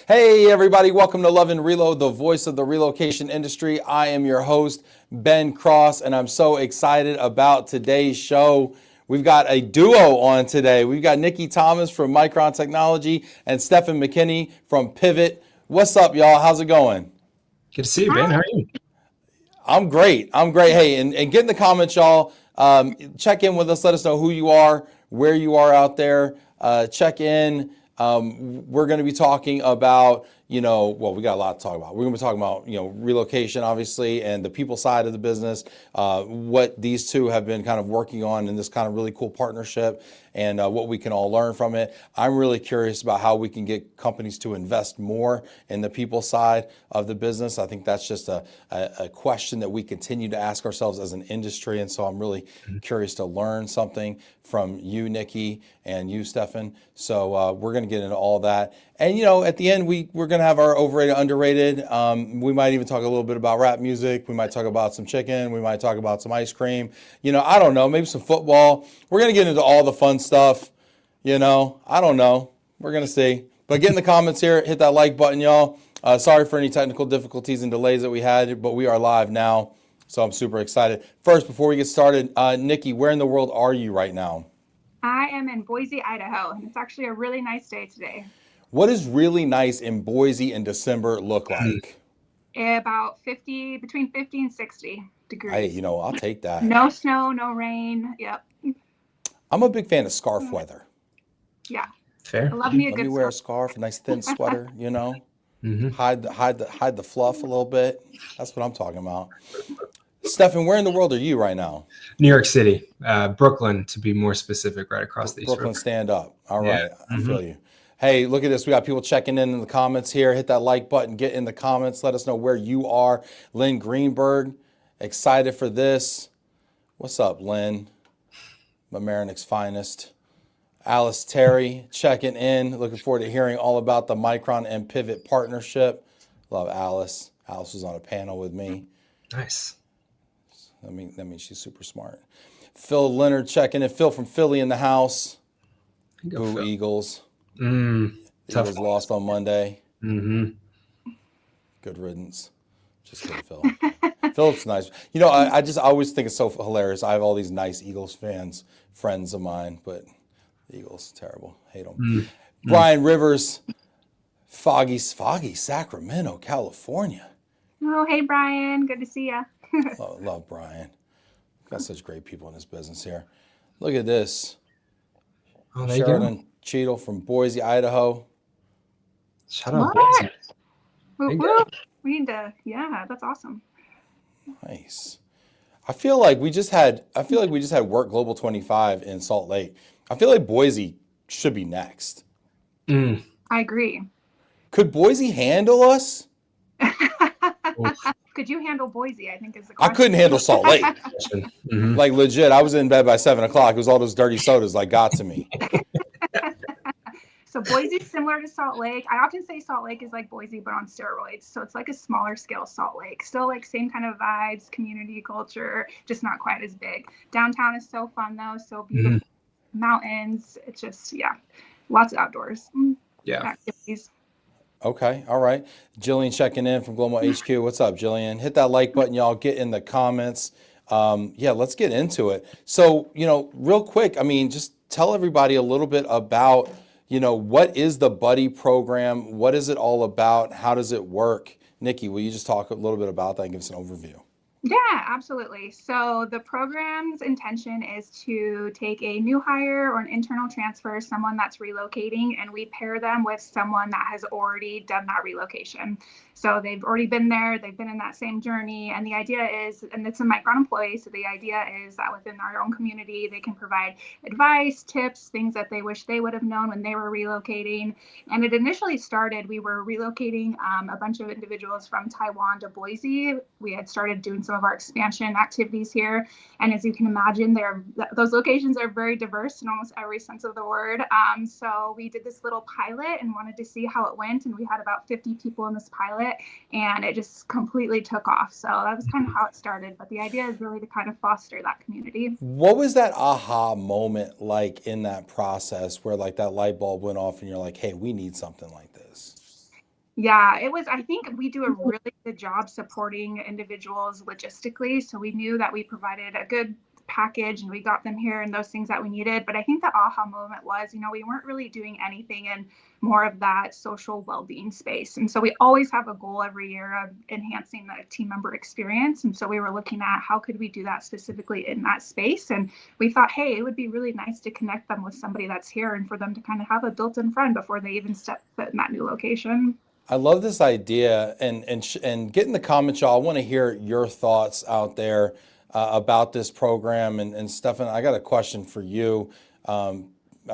Hey everybody, welcome to Love and Reload, the voice of the relocation industry. I am your host, Ben Cross, and I'm so excited about today's show. We've got a duo on today. We've got Nikki Thomas from Micron Technology and Stefan Mckinney from Pivt. What's up, y'all? How's it going? Good to see you, Ben. How are you? I'm great. Hey, and get in the comments, y'all. Check in with us. Let us know who you are, where you are out there. Check in. We're going to be talking about, we got a lot to talk about. We're going to be talking about, relocation, obviously, and the people side of the business, what these two have been kind of working on in this kind of really cool partnership, and what we can all learn from it. I'm really curious about how we can get companies to invest more in the people side of the business. I think that's just a question that we continue to ask ourselves as an industry. And so I'm really curious to learn something from you, Nikki, and you, Stefan. So we're going to get into all that. And, at the end, we're going to have our overrated, underrated. We might even talk a little bit about rap music. We might talk about some chicken. We might talk about some ice cream. I don't know, maybe some football. We're going to get into all the fun stuff. I don't know. We're going to see. But get in the comments here. Hit that like button, y'all. Sorry for any technical difficulties and delays that we had, but we are live now. So I'm super excited. First, before we get started, Nikki, where in the world are you right now? I am in Boise, Idaho, and it's actually a really nice day today. What does really nice in Boise in December look like? About between 50 and 60 degrees. Hey, I'll take that. No snow, no rain. Yep. I'm a big fan of scarf weather. Yeah. Fair. I love me a Let good me wear a scarf, a nice thin sweater, hide the fluff a little bit. That's what I'm talking about. Stefan, where in the world are you right now? New York City, Brooklyn, to be more specific, right across the East Brooklyn, River. stand up. All right, I feel you. Hey, look at this. We got people checking in the comments here. Hit that like button. Get in the comments. Let us know where you are. Lynn Greenberg, excited for this. What's up, Lynn? Mamaroneck's finest. Alice Terry checking in. Looking forward to hearing all about the Micron and Pivt partnership. Love Alice. Alice was on a panel with me. Nice. That means she's super smart. Phil Leonard checking in. Phil from Philly in the house. Go Phil. Eagles. Tough. Eagles lost on Monday. Mm-hmm. Good riddance. Just kidding, Phil. Phil's nice. I always think it's so hilarious. I have all these nice Eagles fans, friends of mine, but the Eagles, terrible. Hate them. Brian Rivers, foggy Sacramento, California. Oh, hey, Brian. Good to see you. Love Brian. Got such great people in this business here. Look at this. Oh, there you go. Sheridan Cheadle from Boise, Idaho. Shout out. We need to, that's awesome. Nice. I feel like we just had Work Global 25 in Salt Lake. I feel like Boise should be next. I agree. Could Boise handle us? Could you handle Boise? I think is the question. I couldn't handle Salt Lake. Like legit, I was in bed by 7 o'clock. It was all those dirty sodas got to me. So Boise's similar to Salt Lake. I often say Salt Lake is like Boise, but on steroids. So it's like a smaller scale Salt Lake. Still like same kind of vibes, community culture, just not quite as big. Downtown is so fun though, so beautiful. Mountains. It's just, lots of outdoors. Activities. Okay, all right. Jillian checking in from Global HQ. What's up, Jillian? Hit that like button, y'all. Get in the comments. Let's get into it. So, real quick, just tell everybody a little bit about, what is the Buddy program? What is it all about? How does it work? Nikki, will you just talk a little bit about that and give us an overview? Yeah, absolutely. So the program's intention is to take a new hire or an internal transfer, someone that's relocating, and we pair them with someone that has already done that relocation. So they've already been there, they've been in that same journey. And the idea is, and it's a Micron employee, so the idea is that within our own community, they can provide advice, tips, things that they wish they would have known when they were relocating. And it initially started, we were relocating a bunch of individuals from Taiwan to Boise. We had started doing some of our expansion activities here. And as you can imagine, those locations are very diverse in almost every sense of the word. So we did this little pilot and wanted to see how it went. And we had about 50 people in this pilot, and it just completely took off. So that was kind of how it started. But the idea is really to kind of foster that community. What was that aha moment like in that process where that light bulb went off and you're like, hey, we need something like this? Yeah, it was, I think we do a really good job supporting individuals logistically. So we knew that we provided a good package and we got them here and those things that we needed. But I think the aha moment was, we weren't really doing anything in more of that social well-being space. And so we always have a goal every year of enhancing the team member experience. And so we were looking at how could we do that specifically in that space. And we thought, hey, it would be really nice to connect them with somebody that's here and for them to kind of have a built-in friend before they even step foot in that new location. I love this idea, and get in the comments, y'all. I want to hear your thoughts out there about this program. And Stefan, I got a question for you. I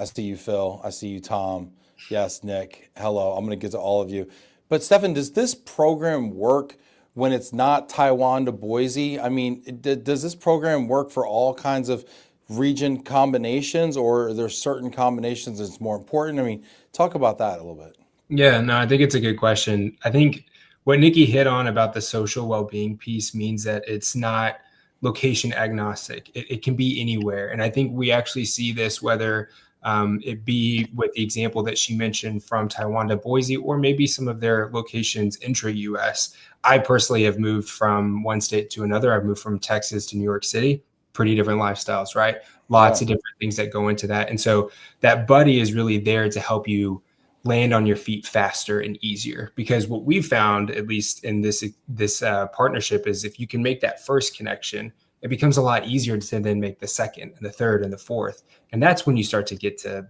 see you, Phil. I see you, Tom. Yes, Nick. Hello. I'm going to get to all of you. But Stefan, does this program work when it's not Taiwan to Boise? I mean, does this program work for all kinds of region combinations, or are there certain combinations that's more important? I mean, talk about that a little bit. Yeah, no, I think it's a good question. I think what Nikki hit on about the social well-being piece means that it's not location agnostic. It can be anywhere. And I think we actually see this whether it be with the example that she mentioned from Taiwan to Boise, or maybe some of their locations intra-US. I personally have moved from one state to another. I've moved from Texas to New York City. Pretty different lifestyles, right? Lots of different things that go into that. And so that buddy is really there to help you land on your feet faster and easier. Because what we've found, at least in this partnership, is if you can make that first connection, it becomes a lot easier to then make the second and the third and the fourth. And that's when you start to get to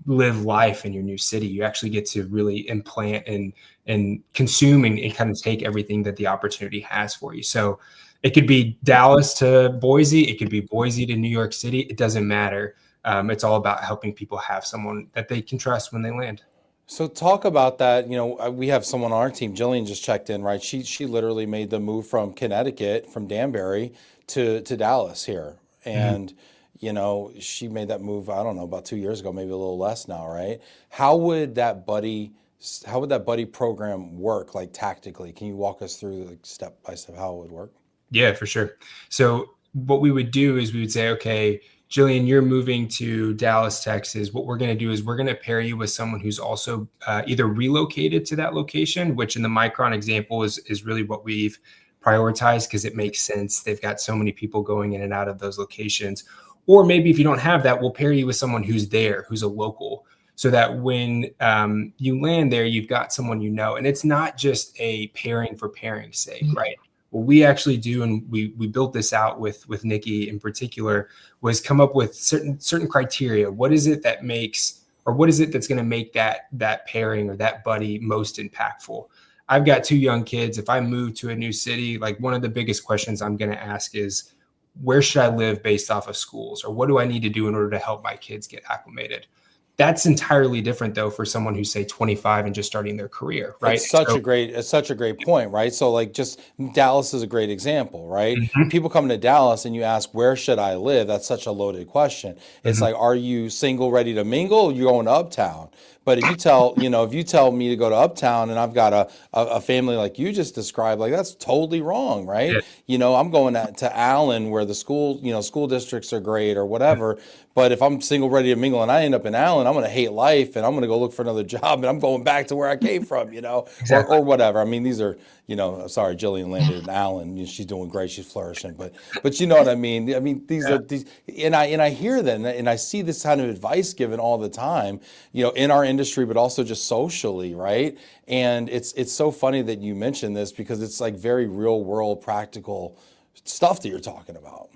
live life in your new city. You actually get to really implant and consume and kind of take everything that the opportunity has for you. So it could be Dallas to Boise. It could be Boise to New York City. It doesn't matter. It's all about helping people have someone that they can trust when they land. So talk about that. We have someone on our team. Jillian just checked in, right? She literally made the move from Connecticut, from Danbury to Dallas here. And, she made that move, I don't know, about 2 years ago, maybe a little less now, right? How would that buddy program work, like tactically? Can you walk us through like step by step how it would work? Yeah, for sure. So what we would do is we would say, okay, Jillian, you're moving to Dallas, Texas. What we're going to do is we're going to pair you with someone who's also either relocated to that location, which in the Micron example is really what we've prioritized because it makes sense. They've got so many people going in and out of those locations. Or maybe if you don't have that, we'll pair you with someone who's there, who's a local, so that when you land there, you've got someone you know. And it's not just a pairing for pairing's sake, right? What we actually do, and we built this out with Nikki in particular, was come up with certain criteria. What is it that makes, or what is it that's going to make that pairing or that buddy most impactful? I've got 2 young kids. If I move to a new city, like one of the biggest questions I'm going to ask is, where should I live based off of schools, or what do I need to do in order to help my kids get acclimated? That's entirely different though for someone who's say 25 and just starting their career, right? It's such a great point, right? So like just Dallas is a great example, right? People come to Dallas and you ask, where should I live? That's such a loaded question. It's like, are you single, ready to mingle? Or you're going to Uptown. But if you tell me to go to Uptown and I've got a family like you just described, like that's totally wrong, right? Yeah. I'm going to Allen where the school districts are great or whatever. But if I'm single, ready to mingle and I end up in Allen, I'm going to hate life and I'm going to go look for another job and I'm going back to where I came from, Exactly. or whatever. I mean, these are, sorry, Jillian landed in Allen. She's doing great. She's flourishing, but you know what I mean? I mean, these are these, and I hear that and I see this kind of advice given all the time, in our industry, but also just socially, right? And it's so funny that you mentioned this because it's like very real world, practical stuff that you're talking about.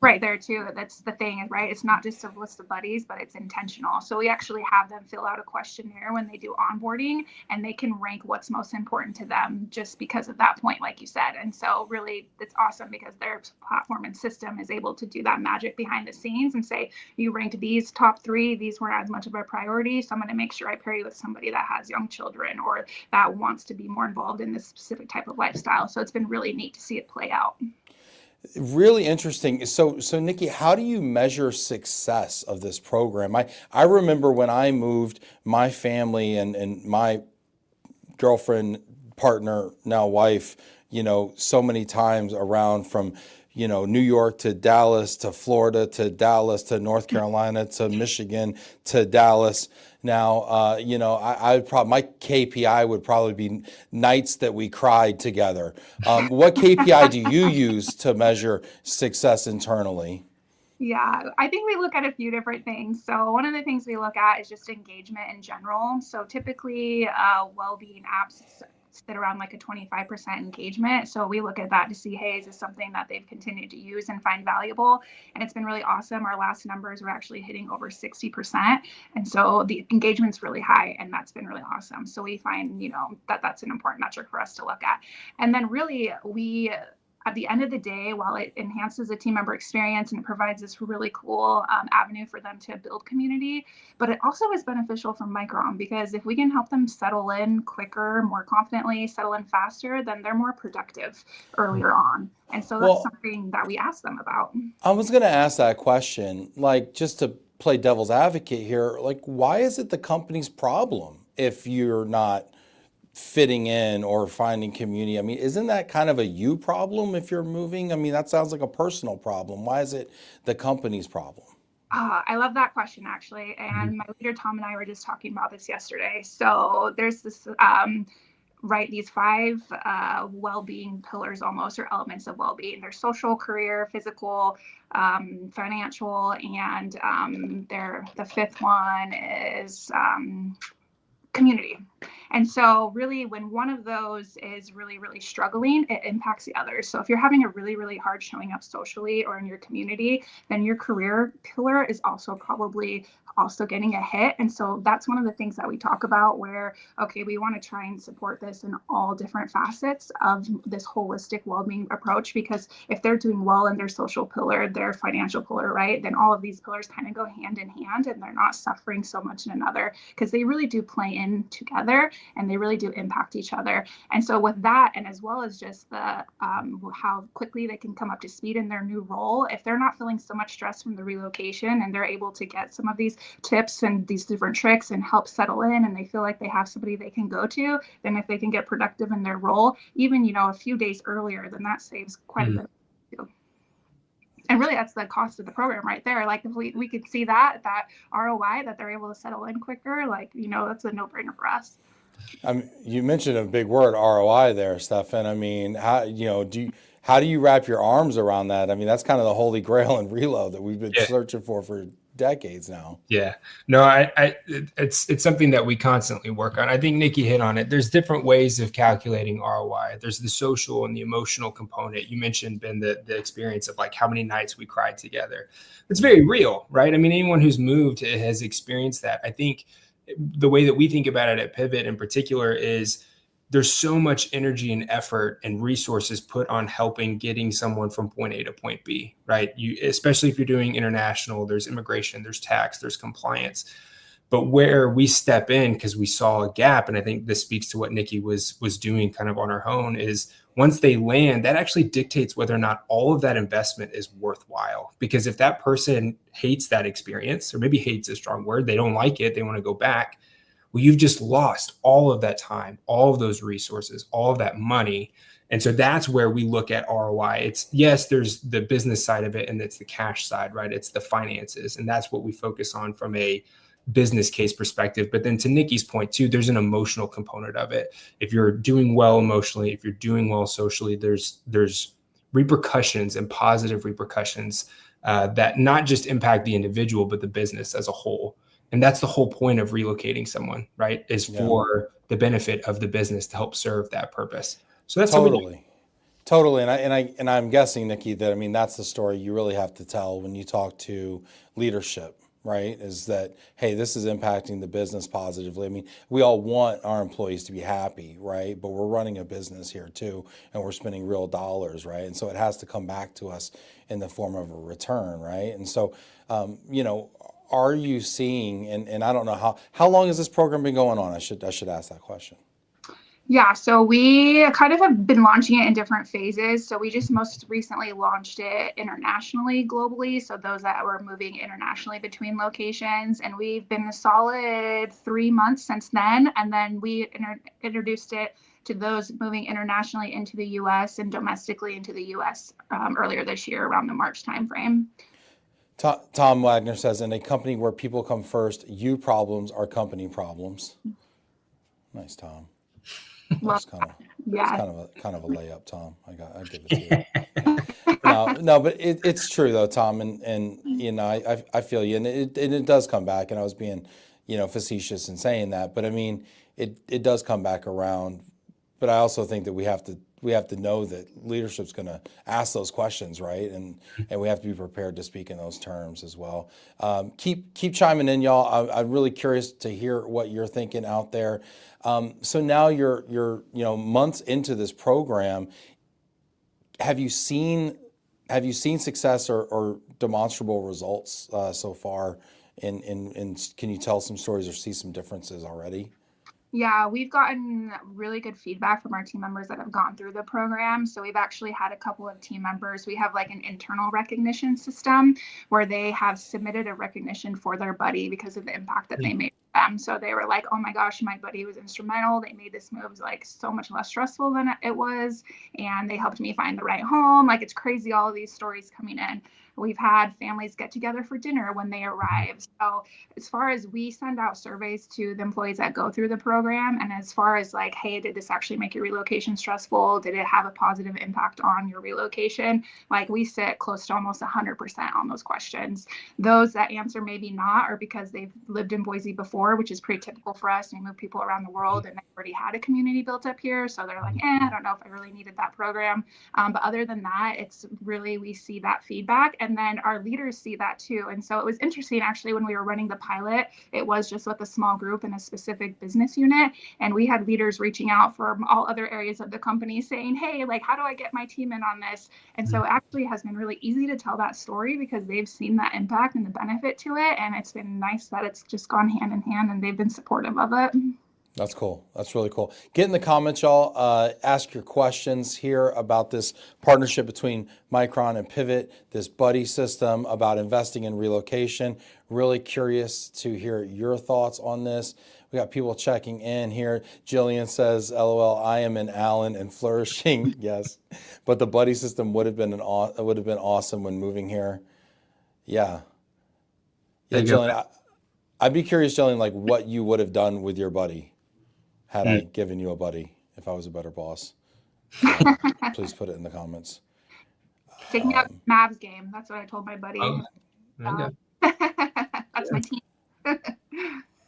Right there too. That's the thing, right? It's not just a list of buddies, but it's intentional. So we actually have them fill out a questionnaire when they do onboarding, and they can rank what's most important to them just because of that point, like you said. And so really it's awesome because their platform and system is able to do that magic behind the scenes and say, you ranked these top 3, these weren't as much of a priority. So I'm going to make sure I pair you with somebody that has young children or that wants to be more involved in this specific type of lifestyle. So it's been really neat to see it play out. Really interesting. So Nikki, how do you measure success of this program? I remember when I moved my family and my girlfriend, partner, now wife, so many times around from, New York to Dallas to Florida to Dallas to North Carolina to Michigan to Dallas. Now, I would probably, my KPI would probably be nights that we cried together. What KPI do you use to measure success internally? Yeah, I think we look at a few different things. So one of the things we look at is just engagement in general. So typically, well-being apps sit around like a 25% engagement. So we look at that to see, hey, is this something that they've continued to use and find valuable? And it's been really awesome. Our last numbers were actually hitting over 60%. And so the engagement's really high, and that's been really awesome. So we find, that that's an important metric for us to look at. And then really at the end of the day, while it enhances the team member experience and it provides this really cool avenue for them to build community, but it also is beneficial for Micron, because if we can help them settle in quicker, more confidently, settle in faster, then they're more productive earlier on. And so that's something that we ask them about. I was going to ask that question, like, just to play devil's advocate here, like, why is it the company's problem if you're not fitting in or finding community? I mean, isn't that kind of a you problem if you're moving? I mean, that sounds like a personal problem. Why is it the company's problem? I love that question, actually. And my leader, Tom, and I were just talking about this yesterday. So there's this, these 5 well-being pillars almost, or elements of well-being. There's social, career, physical, financial, and the 5th one is community. And so really, when one of those is really, really struggling, it impacts the others. So if you're having a really, really hard showing up socially or in your community, then your career pillar is also probably also getting a hit. And so that's one of the things that we talk about where, okay, we want to try and support this in all different facets of this holistic well-being approach, because if they're doing well in their social pillar, their financial pillar, right, then all of these pillars kind of go hand in hand and they're not suffering so much in another, because they really do play in together and they really do impact each other. And so with that, and as well as just the how quickly they can come up to speed in their new role, if they're not feeling so much stress from the relocation and they're able to get some of these tips and these different tricks and help settle in, and they feel like they have somebody they can go to, then if they can get productive in their role, even, a few days earlier, then that saves quite a bit. And really, that's the cost of the program right there. Like, if we could see that ROI, that they're able to settle in quicker, like, that's a no-brainer for us. You mentioned a big word, ROI, there, Stefan. I mean, how do you wrap your arms around that? I mean, that's kind of the holy grail in Relo that we've been searching for decades now. Yeah, no, it's something that we constantly work on. I think Nikki hit on it. There's different ways of calculating ROI. There's the social and the emotional component. You mentioned, Ben, the experience of like how many nights we cried together. It's very real, right? I mean, anyone who's moved has experienced that. I think the way that we think about it at Pivot in particular is there's so much energy and effort and resources put on helping getting someone from point A to point B, right? Especially if you're doing international, there's immigration, there's tax, there's compliance. But where we step in, because we saw a gap, and I think this speaks to what Nikki was doing kind of on her own, is once they land, that actually dictates whether or not all of that investment is worthwhile. Because if that person hates that experience, or maybe hate's a strong word, they don't like it, they want to go back, well, you've just lost all of that time, all of those resources, all of that money. And so that's where we look at ROI. It's, yes, there's the business side of it, and it's the cash side, right? It's the finances. And that's what we focus on from a business case perspective. But then to Nikki's point too, there's an emotional component of it. If you're doing well emotionally, if you're doing well socially, there's repercussions and positive repercussions that not just impact the individual, but the business as a whole. And that's the whole point of relocating someone, right? Is for the benefit of the business to help serve that purpose. So that's totally. And I'm guessing, Nikki, that, I mean, that's the story you really have to tell when you talk to leadership, right? Is that, hey, this is impacting the business positively. I mean, we all want our employees to be happy, right? But we're running a business here too, and we're spending real dollars, right? And so it has to come back to us in the form of a return, right? And so, are you seeing, and I don't know how long has this program been going on? I should ask that question. Yeah, so we kind of have been launching it in different phases. So we just most recently launched it internationally, globally. So those that were moving internationally between locations, and we've been a solid 3 months since then. And then we introduced it to those moving internationally into the U.S. and domestically into the U.S. Earlier this year, around the March timeframe. Tom Wagner says, in a company where people come first, you problems are company problems. Nice, Tom. Well, That's kind of yeah. kind of a layup, Tom. I give it to you. No, but it's true though, Tom, and you know, I feel you, and it does come back. And I was being, you know, facetious in saying that, but I mean, it does come back around. But I also think that we have to know that leadership's going to ask those questions, right? And we have to be prepared to speak in those terms as well. Keep chiming in, y'all. I'm really curious to hear what you're thinking out there. So now you're you know, months into this program. Have you seen success or demonstrable results so far? In can you tell some stories or see some differences already? Yeah, we've gotten really good feedback from our team members that have gone through the program. So we've actually had a couple of team members. We have like an internal recognition system where they have submitted a recognition for their buddy because of the impact that they made for them. So they were like, oh my gosh, my buddy was instrumental. They made this move like so much less stressful than it was. And they helped me find the right home. Like, it's crazy, all of these stories coming in. We've had families get together for dinner when they arrive. So as far as we send out surveys to the employees that go through the program, and as far as like, hey, did this actually make your relocation stressful? Did it have a positive impact on your relocation? Like, we sit close to almost 100% on those questions. Those that answer maybe not are because they've lived in Boise before, which is pretty typical for us. We move people around the world and they already had a community built up here. So they're like, I don't know if I really needed that program. But other than that, it's really, we see that feedback. And then our leaders see that too. And so it was interesting, actually, when we were running the pilot, it was just with a small group in a specific business unit. And we had leaders reaching out from all other areas of the company saying, hey, like, how do I get my team in on this? And so it actually has been really easy to tell that story because they've seen that impact and the benefit to it. And it's been nice that it's just gone hand in hand and they've been supportive of it. That's cool. That's really cool. Get in the comments, y'all. Ask your questions here about this partnership between Micron and Pivt, this buddy system, about investing in relocation. Really curious to hear your thoughts on this. We got people checking in here. Jillian says, LOL, I am in Allen and flourishing. Yes, but the buddy system would have been awesome when moving here. Yeah, Jillian. I'd be curious, Jillian, like what you would have done with your buddy. Had I given you a buddy, if I was a better boss. Please put it in the comments. Take me out to the Mavs game. That's what I told my buddy. That's my team.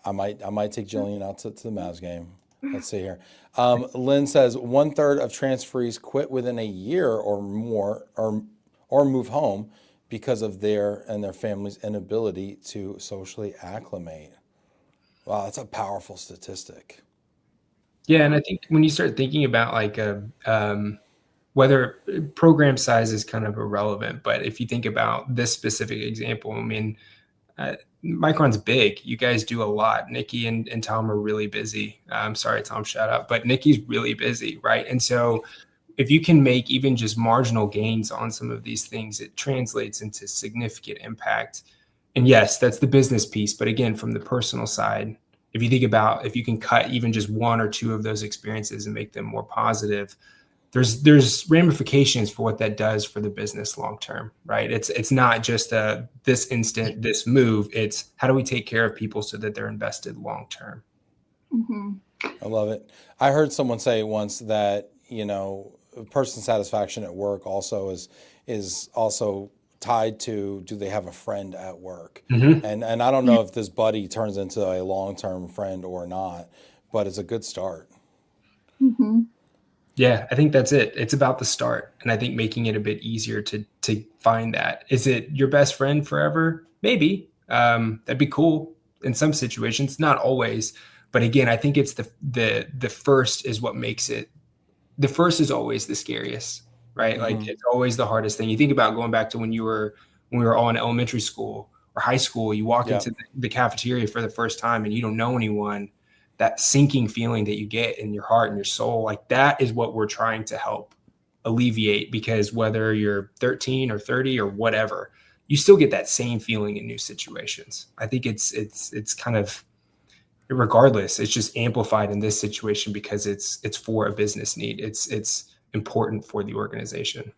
I might take Jillian out to the Mavs game. Let's see here. Lynn says 1/3 of transferees quit within a year or more, or move home because of their family's inability to socially acclimate. Wow, that's a powerful statistic. Yeah, and I think when you start thinking about like whether program size is kind of irrelevant, but if you think about this specific example, I mean, Micron's big. You guys do a lot. Nikki and Tom are really busy. I'm sorry, Tom, shout out, but Nikki's really busy, right? And so if you can make even just marginal gains on some of these things, it translates into significant impact. And yes, that's the business piece. But again, from the personal side, if you think about if you can cut even just one or two of those experiences and make them more positive, there's ramifications for what that does for the business long term, right? It's not just this instant, this move. It's how do we take care of people so that they're invested long term. Mm-hmm. I love it. I heard someone say once that, you know, person satisfaction at work also is also tied to, do they have a friend at work? Mm-hmm. And I don't know if this buddy turns into a long-term friend or not, but it's a good start. Mm-hmm. Yeah, I think that's it. It's about the start. And I think making it a bit easier to find that. Is it your best friend forever? Maybe. That'd be cool in some situations, not always. But again, I think it's the first is what makes it. The first is always the scariest, right? Mm-hmm. Like it's always the hardest thing. You think about going back to when we were all in elementary school or high school, you walk into the cafeteria for the first time and you don't know anyone. that sinking feeling that you get in your heart and your soul, like that is what we're trying to help alleviate, because whether you're 13 or 30 or whatever, you still get that same feeling in new situations. I think it's kind of, regardless, it's just amplified in this situation because it's for a business need. It's important for the organization.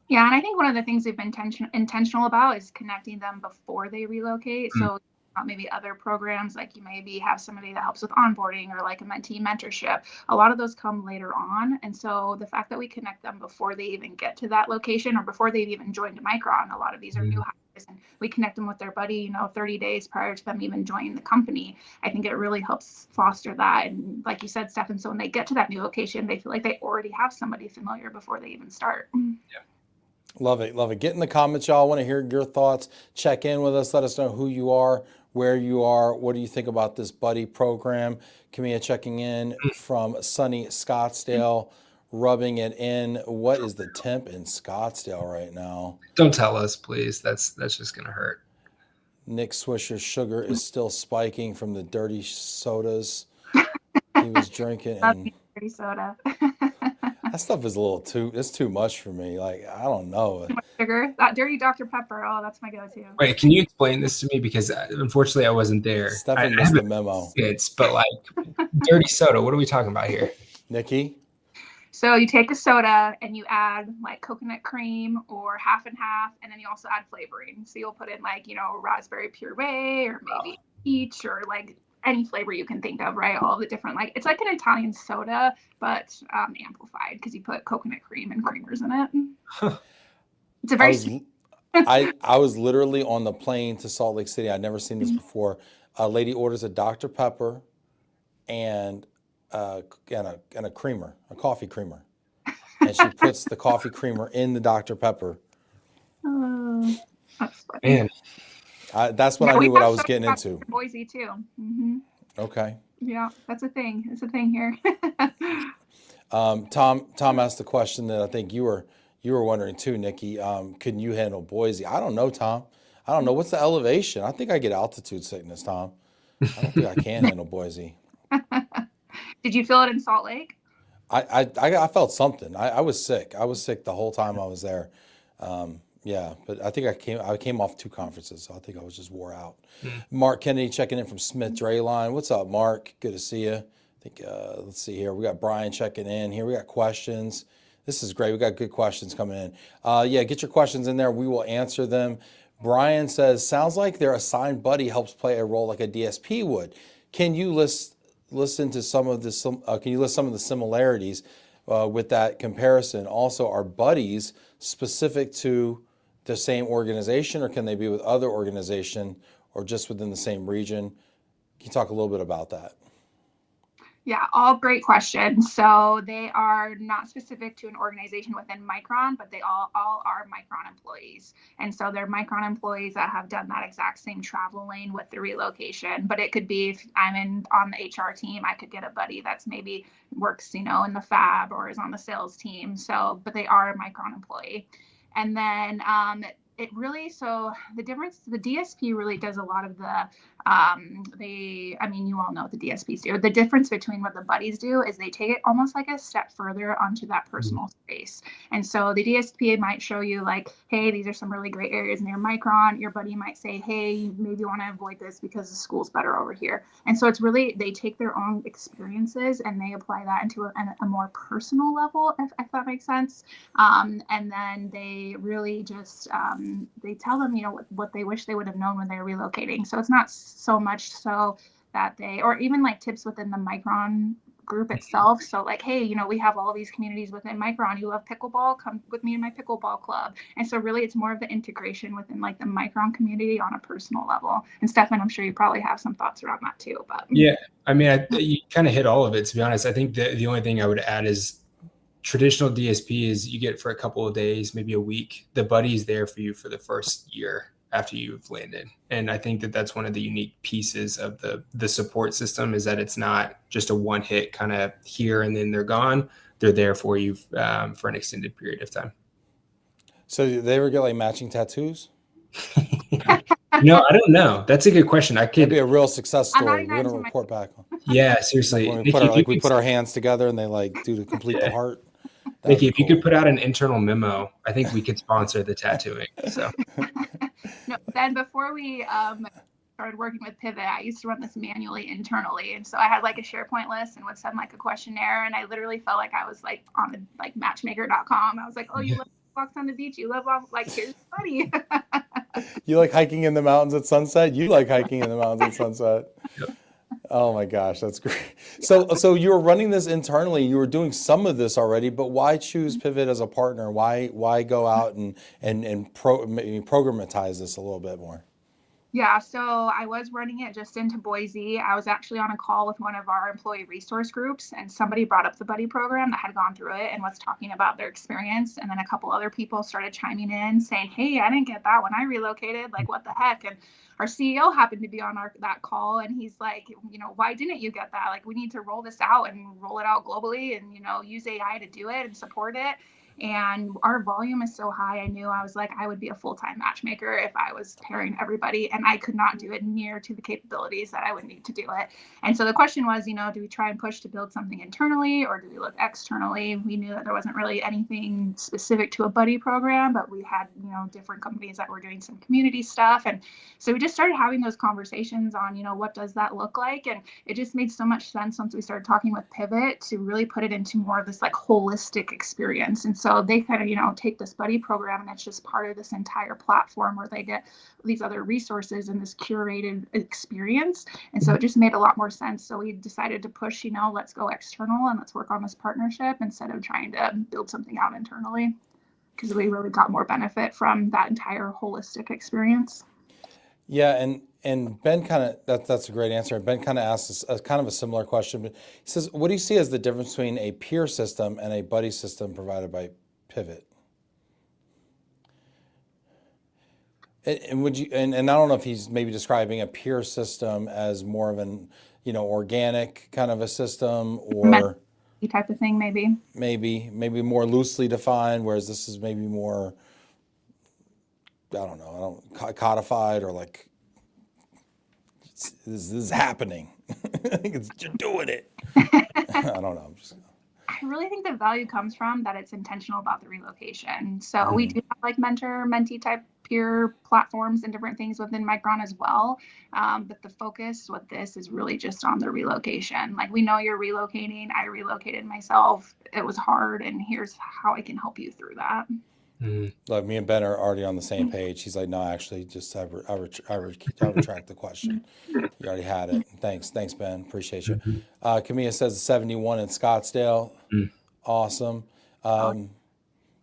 Yeah, and I think one of the things we've been intentional about is connecting them before they relocate. So maybe other programs, like you maybe have somebody that helps with onboarding or like a mentee mentorship. A lot of those come later on. And so the fact that we connect them before they even get to that location or before they've even joined Micron, a lot of these are new hires, and we connect them with their buddy, 30 days prior to them even joining the company. I think it really helps foster that. And like you said, Stefan, so when they get to that new location, they feel like they already have somebody familiar before they even start. Yeah. Love it. Love it. Get in the comments, y'all. I want to hear your thoughts. Check in with us. Let us know who you are, where you are. What do you think about this buddy program? Camilla checking in from sunny Scottsdale, rubbing it in. What is the temp in Scottsdale right now? Don't tell us, please. That's just going to hurt. Nick Swisher's sugar is still spiking from the dirty sodas he was drinking. And dirty soda. that stuff is it's too much for me. Like, I don't know. Too much sugar. That dirty Dr. Pepper. Oh, that's my go-to. Wait, can you explain this to me? Because unfortunately I wasn't there. Stefan missed the memo. But like dirty soda, what are we talking about here? Nikki? So you take a soda and you add like coconut cream or half and half, and then you also add flavoring. So you'll put in like, raspberry puree or maybe peach or like any flavor you can think of, right? All the different, like, it's like an Italian soda, but amplified because you put coconut cream and creamers in it. Huh. It's a very I was literally on the plane to Salt Lake City. I'd never seen this before. A lady orders a Dr. Pepper and a creamer, a coffee creamer. And she puts the coffee creamer in the Dr. Pepper. That's funny. Man. That's when I knew what I was getting into. Boise too. Okay. Yeah, that's a thing. It's a thing here. Tom asked the question that I think you were wondering too, Nikki. Can you handle Boise? I don't know, Tom. I don't know. What's the elevation? I think I get altitude sickness, Tom. I don't think I can handle Boise. Did you feel it in Salt Lake? I felt something. I was sick. I was sick the whole time I was there. Yeah, but I think I came off 2 conferences, so I think I was just wore out. Mark Kennedy checking in from Smith Drayline. What's up, Mark? Good to see you. I think let's see here. We got Brian checking in here. We got questions. This is great. We got good questions coming in. Yeah, get your questions in there. We will answer them. Brian says, sounds like their assigned buddy helps play a role like a DSP would. Can you listen to some of the can you list some of the similarities with that comparison? Also, are buddies specific to the same organization, or can they be with other organization or just within the same region? Can you talk a little bit about that? Yeah, all great questions. So they are not specific to an organization within Micron, but they all are Micron employees. And so they're Micron employees that have done that exact same travel lane with the relocation. But it could be, if I'm on the HR team, I could get a buddy that's maybe works, in the fab or is on the sales team. So, but they are a Micron employee. And then the difference, the DSP really does a lot of you all know what the DSPs do. The difference between what the buddies do is they take it almost like a step further onto that personal space. And so the DSP might show you like, hey, these are some really great areas near Micron. Your buddy might say, hey, you maybe want to avoid this because the school's better over here. And so it's really, they take their own experiences and they apply that into a more personal level, if that makes sense. And then they really just, they tell them, what they wish they would have known when they were relocating. So it's not so much so that or even like tips within the Micron group itself. So like, hey, we have all these communities within Micron. You love pickleball? Come with me in my pickleball club. And so really it's more of the integration within like the Micron community on a personal level. And Stefan, I'm sure you probably have some thoughts around that too. But yeah, you kind of hit all of it, to be honest. I think the only thing I would add is traditional DSP is you get for a couple of days, maybe a week. The buddy's there for you for the first year after you've landed. And I think that's one of the unique pieces of the support system, is that it's not just a one hit kind of here and then they're gone. They're there for you for an extended period of time. So do they ever get like matching tattoos? I don't know. That's a good question. That'd be a real success story. We're going to report back on. Yeah, seriously. When we Nikki, if you we could, put our hands together and they like do to complete the heart. That'd Nikki, be if you cool. could put out an internal memo, I think we could sponsor the tattooing. So No, then before we started working with Pivot, I used to run this manually internally. And so I had like a SharePoint list and would send like a questionnaire. And I literally felt like I was like on the like matchmaker.com. I was like, oh, you live walks on the beach. You live on like, here's your buddy. You like hiking in the mountains at sunset? You like hiking in the mountains at sunset? Yep. Oh my gosh, that's great. So you were running this internally. You were doing some of this already, but why choose Pivot as a partner? Why go out and programatize this a little bit more? Yeah, so I was running it just into Boise. I was actually on a call with one of our employee resource groups, and somebody brought up the buddy program that had gone through it and was talking about their experience. And then a couple other people started chiming in saying, hey, I didn't get that when I relocated. Like, what the heck? And our CEO happened to be on that call, and he's like, why didn't you get that? Like, we need to roll this out and roll it out globally and, use AI to do it and support it. And our volume is so high. I knew I was like, I would be a full-time matchmaker if I was pairing everybody, and I could not do it near to the capabilities that I would need to do it. And so the question was, do we try and push to build something internally, or do we look externally? We knew that there wasn't really anything specific to a buddy program, but we had, different companies that were doing some community stuff. And so we just started having those conversations on, what does that look like? And it just made so much sense once we started talking with Pivot to really put it into more of this like holistic experience. And so they kind of, take this buddy program, and it's just part of this entire platform where they get these other resources and this curated experience. And so it just made a lot more sense. So we decided to push, let's go external and let's work on this partnership instead of trying to build something out internally, because we really got more benefit from that entire holistic experience. Yeah, and Ben that's a great answer. Ben kind of asks a kind of a similar question, but he says, what do you see as the difference between a peer system and a buddy system provided by Pivot? And would you and I don't know if he's maybe describing a peer system as more of an organic kind of a system, or type of thing, maybe more loosely defined, whereas this is maybe more, I don't know, codified, or like this is happening. I think you're doing it. I don't know. I really think the value comes from that it's intentional about the relocation. So we do have like mentor-mentee type peer platforms and different things within Micron as well. But the focus with this is really just on the relocation. Like, we know you're relocating. I relocated myself. It was hard, and here's how I can help you through that. Like, me and Ben are already on the same page. He's like, no, actually, just I retract the question. You already had it. Thanks, Ben. Appreciate you. Camilla says 71 in Scottsdale. Awesome.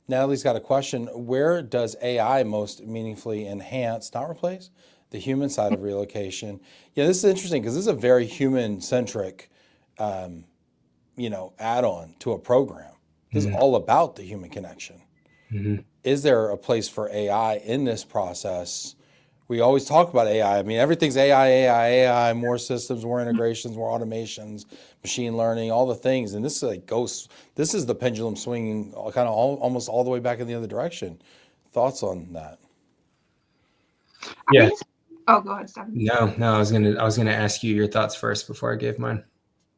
Natalie's got a question. Where does AI most meaningfully enhance, not replace, the human side of relocation? Yeah, this is interesting because this is a very human-centric, add-on to a program. This is all about the human connection. Is there a place for AI in this process? We always talk about AI. I mean, everything's AI, more systems, more integrations, more automations, machine learning, all the things. And this is like this is the pendulum swinging kind of almost all the way back in the other direction. Thoughts on that? Yeah. Oh, go ahead, Stefan. No, I was gonna ask you your thoughts first before I gave mine.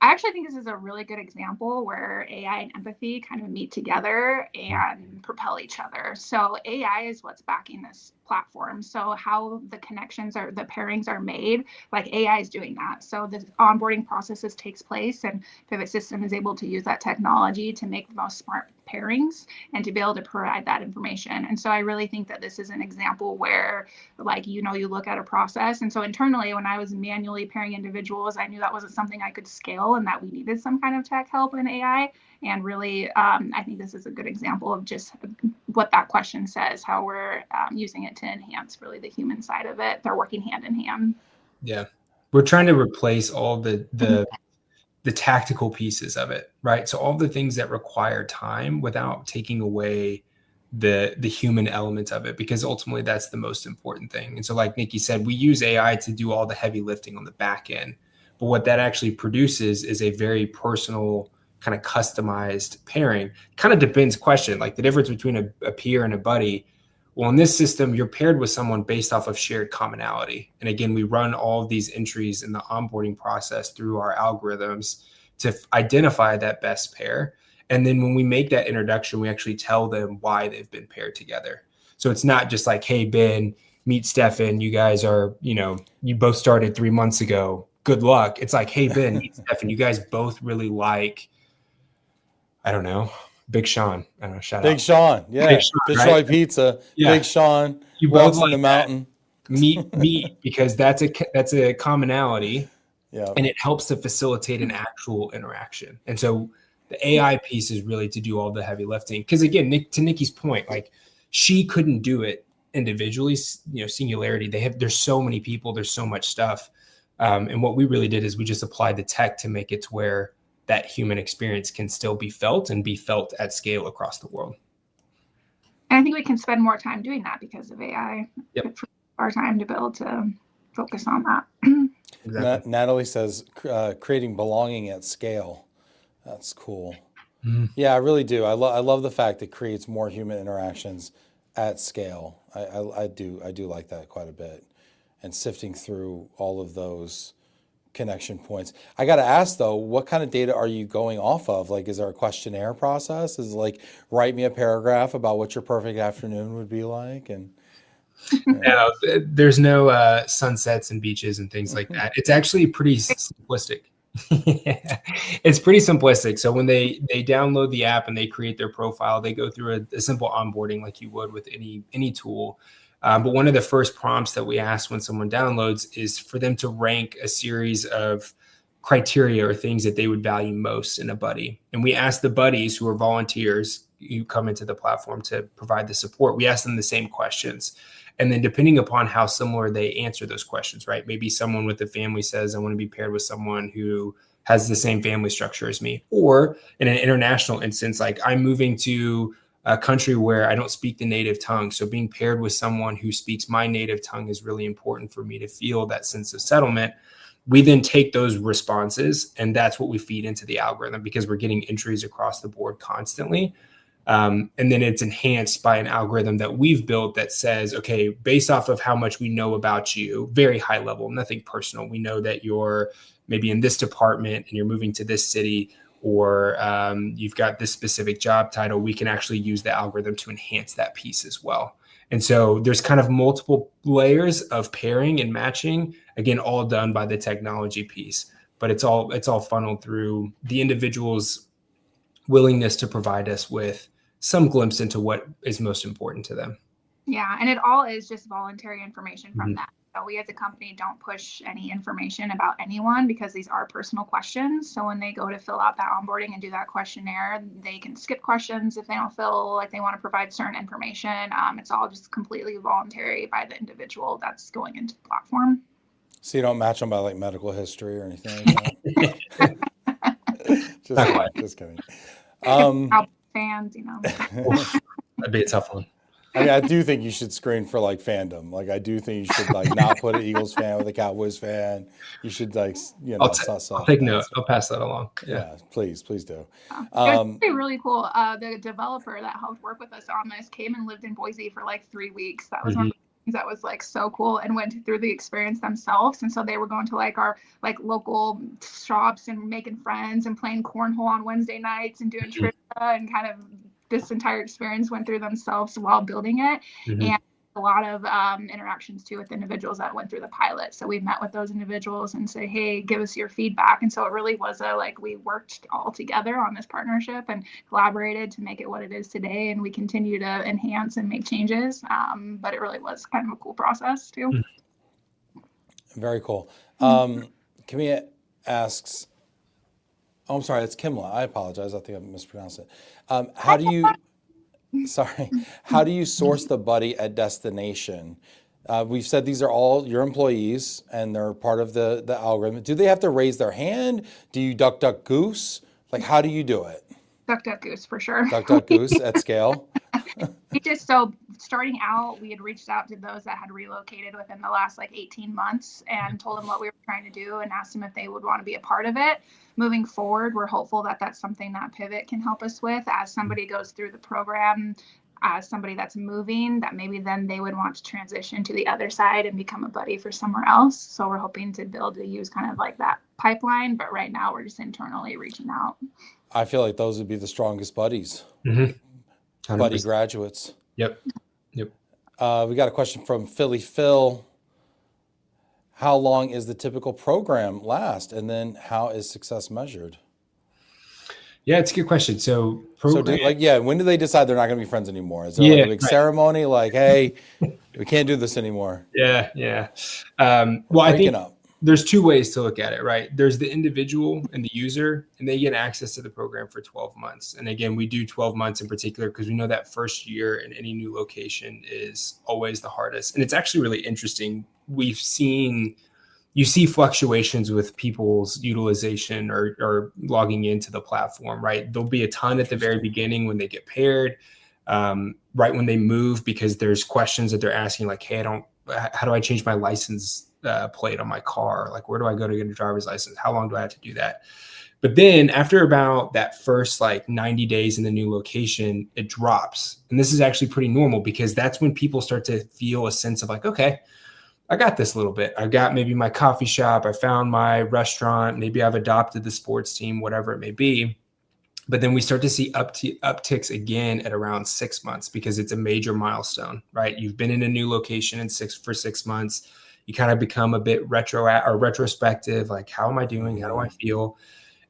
I actually think this is a really good example where AI and empathy kind of meet together and propel each other. So AI is what's backing this platform. So how the pairings are made, like AI is doing that. So the onboarding processes takes place, and Pivot System is able to use that technology to make the most smart pairings and to be able to provide that information. And so I really think that this is an example where, like, you look at a process. And so internally, when I was manually pairing individuals, I knew that wasn't something I could scale and that we needed some kind of tech help in AI. And really, I think this is a good example of just what that question says, how we're using it to enhance really the human side of it. They're working hand in hand. Yeah. We're trying to replace all the tactical pieces of it, right? So all the things that require time without taking away the human element of it, because ultimately that's the most important thing. And so, like Nikki said, we use AI to do all the heavy lifting on the back end, but what that actually produces is a very personal, kind of customized pairing. Kind of depends question, like the difference between a peer and a buddy. Well, in this system, you're paired with someone based off of shared commonality. And again, we run all of these entries in the onboarding process through our algorithms to identify that best pair. And then when we make that introduction, we actually tell them why they've been paired together. So it's not just like, hey, Ben, meet Stefan. You guys are, you both started 3 months ago. Good luck. It's like, hey, Ben, meet Stefan. You guys both really like, I don't know, Big Sean. I don't know, shout out. Big Sean. Yeah. Big Sean, Detroit right? Pizza. Yeah. Big Sean. You Walks both in the like mountain. Meet, because that's a commonality. Yeah. And it helps to facilitate an actual interaction. And so the AI piece is really to do all the heavy lifting. Because again, to Nikki's point, like she couldn't do it individually, singularity. There's so many people, there's so much stuff. And what we really did is we just applied the tech to make it to where that human experience can still be felt and be felt at scale across the world. And I think we can spend more time doing that because of AI. Yep. Our time to be able to focus on that. Exactly. Natalie says creating belonging at scale. That's cool. Mm. Yeah, I really do. I love the fact it creates more human interactions at scale. I do like that quite a bit. And sifting through all of those connection points. I got to ask though, what kind of data are you going off of? Like, is there a questionnaire process? Is it like, write me a paragraph about what your perfect afternoon would be like? And no, there's no sunsets and beaches and things like that. It's actually pretty simplistic. It's pretty simplistic. So when they download the app and they create their profile, they go through a simple onboarding like you would with any tool. But one of the first prompts that we ask when someone downloads is for them to rank a series of criteria or things that they would value most in a buddy. And we ask the buddies who are volunteers who come into the platform to provide the support. We ask them the same questions. And then depending upon how similar they answer those questions, right? Maybe someone with a family says, I want to be paired with someone who has the same family structure as me. Or in an international instance, like I'm moving to a country where I don't speak the native tongue. So being paired with someone who speaks my native tongue is really important for me to feel that sense of settlement. We then take those responses and that's what we feed into the algorithm because we're getting entries across the board constantly. And then it's enhanced by an algorithm that we've built that says, okay, based off of how much we know about you, very high level, nothing personal. We know that you're maybe in this department and you're moving to this city, or you've got this specific job title. We can actually use the algorithm to enhance that piece as well. And so there's kind of multiple layers of pairing and matching, again, all done by the technology piece, but it's all funneled through the individual's willingness to provide us with some glimpse into what is most important to them. Yeah, and it all is just voluntary information from that. So we as a company don't push any information about anyone because these are personal questions. So when they go to fill out that onboarding and do that questionnaire, they can skip questions if they don't feel like they want to provide certain information. It's all just completely voluntary by the individual that's going into the platform. So you don't match them by like medical history or anything like that? Just kidding. Fans, That'd be a tough one. I mean, I do think you should screen for like fandom. Like, I do think you should like not put an Eagles fan with a Cowboys fan. You should like, I'll take note. I'll pass that along. Yeah, please do. It was really cool. The developer that helped work with us on this came and lived in Boise for like 3 weeks. That was one of the things that was like so cool, and went through the experience themselves. And so they were going to like our like local shops and making friends and playing cornhole on Wednesday nights and doing trivia, and kind of this entire experience went through themselves while building it. And a lot of interactions too with individuals that went through the pilot. So we met with those individuals and say, hey, give us your feedback. And so it really was we worked all together on this partnership and collaborated to make it what it is today. And we continue to enhance and make changes. But it really was kind of a cool process too. Very cool. Camilla asks, oh, I'm sorry, it's Kimla. I apologize. I think I mispronounced it. How do you source the buddy at destination? We've said these are all your employees and they're part of the algorithm. Do they have to raise their hand? Do you duck, duck, goose? Like, how do you do it? Duck, duck, goose for sure. Duck, duck, goose at scale. So starting out, we had reached out to those that had relocated within the last 18 months and told them what we were trying to do and asked them if they would want to be a part of it. Moving forward, we're hopeful that that's something that Pivt can help us with as somebody goes through the program. as somebody that's moving, that maybe then they would want to transition to the other side and become a buddy for somewhere else. So we're hoping to use kind of like that pipeline, but right now we're just internally reaching out. I feel like those would be the strongest buddies, Mm-hmm. buddy graduates. Yep. We got a question from Philly Phil. How long is the typical program last? And then how is success measured? Yeah, it's a good question. So when do they decide they're not going to be friends anymore? Is there like a big ceremony like, hey, we can't do this anymore? Yeah. Well, I think there's two ways to look at it, right? There's the individual and the user, and they get access to the program for 12 months. And again, we do 12 months in particular because we know that first year in any new location is always the hardest. And it's actually really interesting. You see fluctuations with people's utilization or logging into the platform, right? There'll be a ton at the very beginning when they get paired, right when they move, because there's questions that they're asking like, hey, how do I change my license plate on my car? Like, where do I go to get a driver's license? How long do I have to do that? But then after about that first like 90 days in the new location, it drops. And this is actually pretty normal because that's when people start to feel a sense of like, okay, I got this a little bit. I've got maybe my coffee shop. I found my restaurant. Maybe I've adopted the sports team, whatever it may be. But then we start to see upticks again at around 6 months because it's a major milestone, right? You've been in a new location for 6 months. You kind of become a bit retrospective, like how am I doing? How do I feel?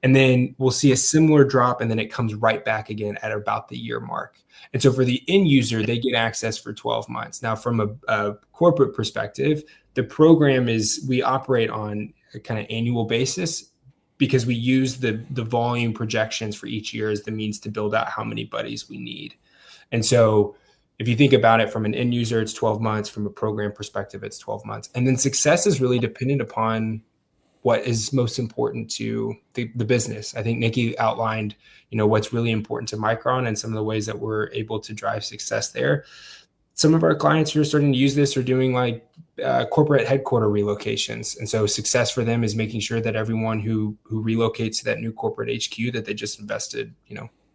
And then we'll see a similar drop, and then it comes right back again at about the year mark. And so for the end user, they get access for 12 months. Now, from a corporate perspective, the program we operate on a kind of annual basis because we use the volume projections for each year as the means to build out how many buddies we need. And so if you think about it from an end user, it's 12 months. From a program perspective, it's 12 months. And then success is really dependent upon what is most important to the business. I think Nikki outlined, what's really important to Micron and some of the ways that we're able to drive success there. Some of our clients who are starting to use this are doing like corporate headquarter relocations. And so success for them is making sure that everyone who relocates to that new corporate HQ that they just invested,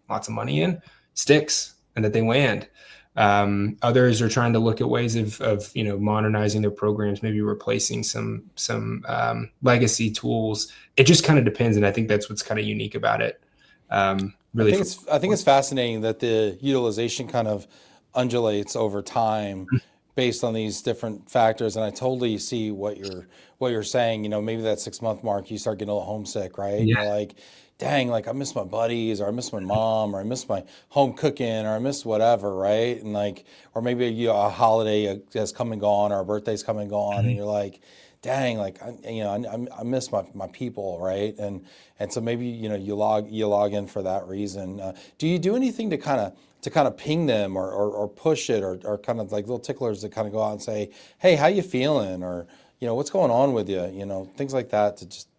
lots of money in sticks and that they land. Others are trying to look at ways of modernizing their programs, maybe replacing some legacy tools. It just kind of depends, and I think that's what's kind of unique about it. Really, I think it's fascinating that the utilization kind of undulates over time based on these different factors, and I totally see what you're saying. Maybe that 6 month mark, you start getting a little homesick, right? Yeah. You're like, dang, like I miss my buddies, or I miss my mom, or I miss my home cooking, or I miss whatever, right? And like, or maybe a holiday has come and gone, or a birthday's come and gone, and you're like, dang, like I miss my people, right? And so maybe you log in for that reason. Do you do anything to kind of ping them or push it, or kind of like little ticklers that kind of go out and say, hey, how you feeling, or what's going on with you, things like that, to just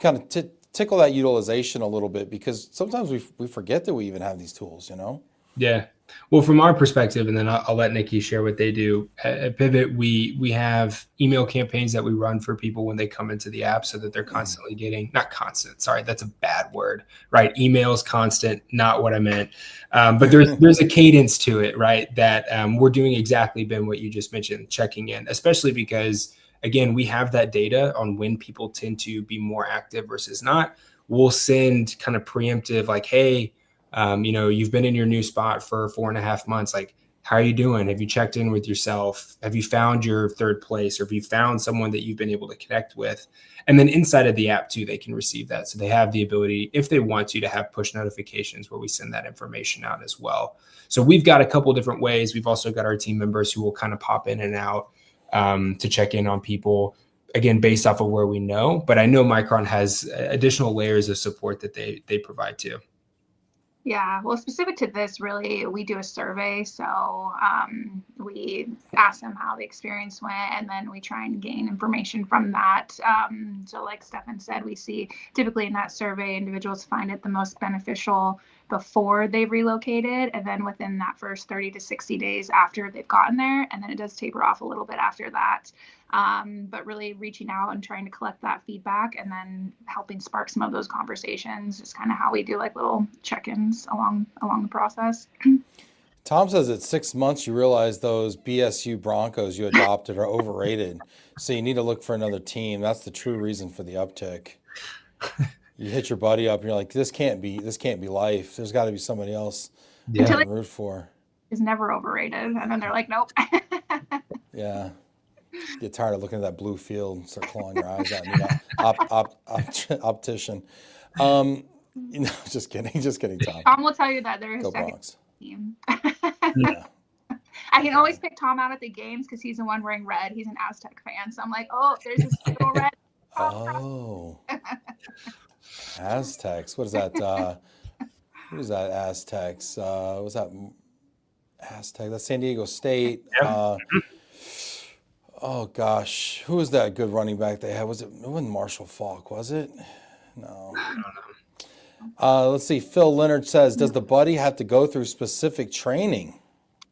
kind of tickle that utilization a little bit, because sometimes we forget that we even have these tools, Yeah. Well, from our perspective, and then I'll let Nikki share what they do. At Pivt, we have email campaigns that we run for people when they come into the app so that they're constantly getting, not constant, sorry, that's a bad word, right? Emails constant, not what I meant. But there's a cadence to it, right? That we're doing exactly, Ben, what you just mentioned, checking in, especially because again, we have that data on when people tend to be more active versus not. We'll send kind of preemptive, like, hey, you've been in your new spot for 4.5 months. Like, how are you doing? Have you checked in with yourself? Have you found your third place? Or have you found someone that you've been able to connect with? And then inside of the app too, they can receive that. So they have the ability, if they want to have push notifications where we send that information out as well. So we've got a couple different ways. We've also got our team members who will kind of pop in and out to check in on people, again, based off of where we know. But I know Micron has additional layers of support that they provide too. Yeah, well, specific to this, really, we do a survey. So we ask them how the experience went, and then we try and gain information from that. So like Stefan said, we see typically in that survey, individuals find it the most beneficial before they've relocated, and then within that first 30 to 60 days after they've gotten there, and then it does taper off a little bit after that. But really reaching out and trying to collect that feedback and then helping spark some of those conversations is kind of how we do like little check-ins along the process. Tom says at 6 months you realize those BSU Broncos you adopted are overrated, so you need to look for another team. That's the true reason for the uptick. You hit your buddy up and you're like, this can't be life. There's got to be somebody else I can root for. Is never overrated, and then they're like, nope. Yeah. Get tired of looking at that blue field and start clawing your eyes out. And optician. Just kidding, Tom. Tom will tell you that they're his second Bronx. team. Yeah. I can always pick Tom out at the games because he's the one wearing red. He's an Aztec fan, so I'm like, oh, there's this little red. Oh, Aztecs. What is that? Who is that? Aztecs. Was that Aztec? That's San Diego State. Oh gosh, who was that good running back they had? It wasn't Marshall Faulk, was it? No. I don't know. Let's see. Phil Leonard says, does the buddy have to go through specific training?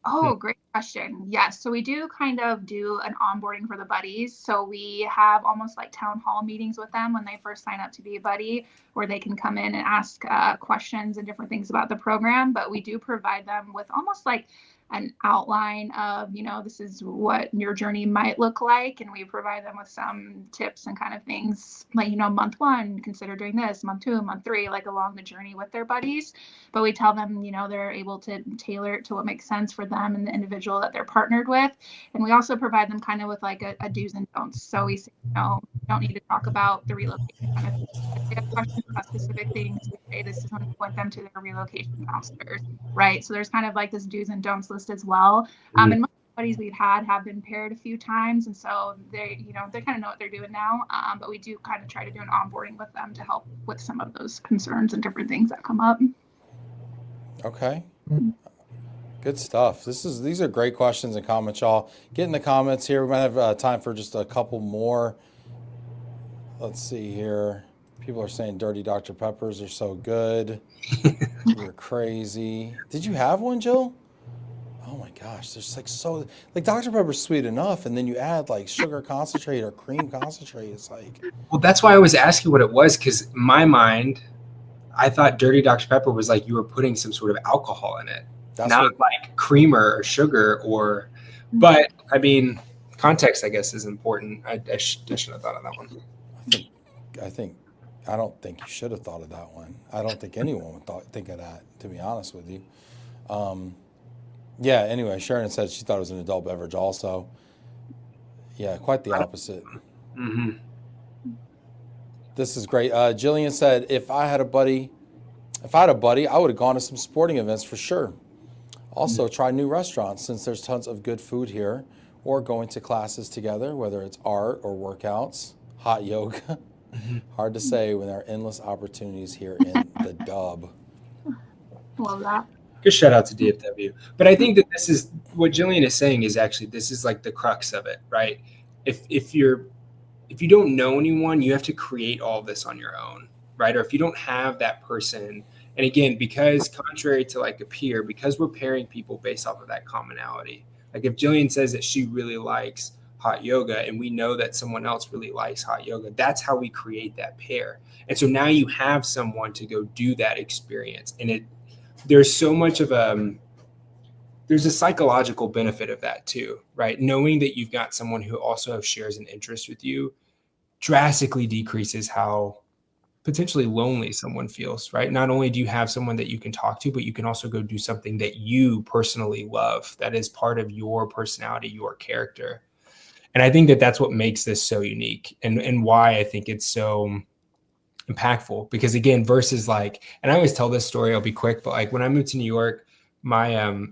Oh, great question. Yes. So we do kind of do an onboarding for the buddies. So we have almost like town hall meetings with them when they first sign up to be a buddy, where they can come in and ask questions and different things about the program. But we do provide them with almost like an outline of, this is what your journey might look like. And we provide them with some tips and kind of things like, month 1, consider doing this, month 2, month 3, like along the journey with their buddies. But we tell them, they're able to tailor it to what makes sense for them and the individual that they're partnered with. And we also provide them kind of with like a do's and don'ts. So we say, don't need to talk about the relocation. If they have questions about specific things, we say this is when we point them to their relocation counselors, right? So there's kind of like this do's and don'ts list as well. And most buddies we've had have been paired a few times, and so they kind of know what they're doing now. But we do kind of try to do an onboarding with them to help with some of those concerns and different things that come up. Okay. Good stuff. These are great questions and comments, y'all. Get in the comments here. We might have time for just a couple more. Let's see here. People are saying dirty Dr. Peppers are so good. You're crazy. Did you have one, Jill? Oh my gosh, there's like Dr. Pepper's sweet enough, and then you add like sugar concentrate or cream concentrate. It's like, well, that's why I was asking what it was, because in my mind, I thought dirty Dr. Pepper was like you were putting some sort of alcohol in it, not like creamer or sugar but I mean, context, I guess, is important. I shouldn't have thought of that one. I don't think you should have thought of that one. I don't think anyone would think of that, to be honest with you. Yeah, anyway, Sharon said she thought it was an adult beverage also. Yeah, quite the opposite. Mm-hmm. This is great. Jillian said, if I had a buddy, I would have gone to some sporting events for sure. Also, try new restaurants since there's tons of good food here, or going to classes together, whether it's art or workouts, hot yoga. Hard to say when there are endless opportunities here in the Dub. Love that. Good shout out to DFW. But I think that this is what Jillian is saying is actually, this is like the crux of it, right? If you don't know anyone, you have to create all of this on your own, right? Or if you don't have that person, and again, because contrary to like a peer, because we're pairing people based off of that commonality. Like if Jillian says that she really likes hot yoga and we know that someone else really likes hot yoga, that's how we create that pair. And so now you have someone to go do that experience. And there's so much of there's a psychological benefit of that too, right? Knowing that you've got someone who also shares an interest with you drastically decreases how potentially lonely someone feels, right? Not only do you have someone that you can talk to, but you can also go do something that you personally love, that is part of your personality, your character. And I think that that's what makes this so unique and why I think it's so impactful. Because again, versus like, and I always tell this story, I'll be quick, but like when I moved to New York, my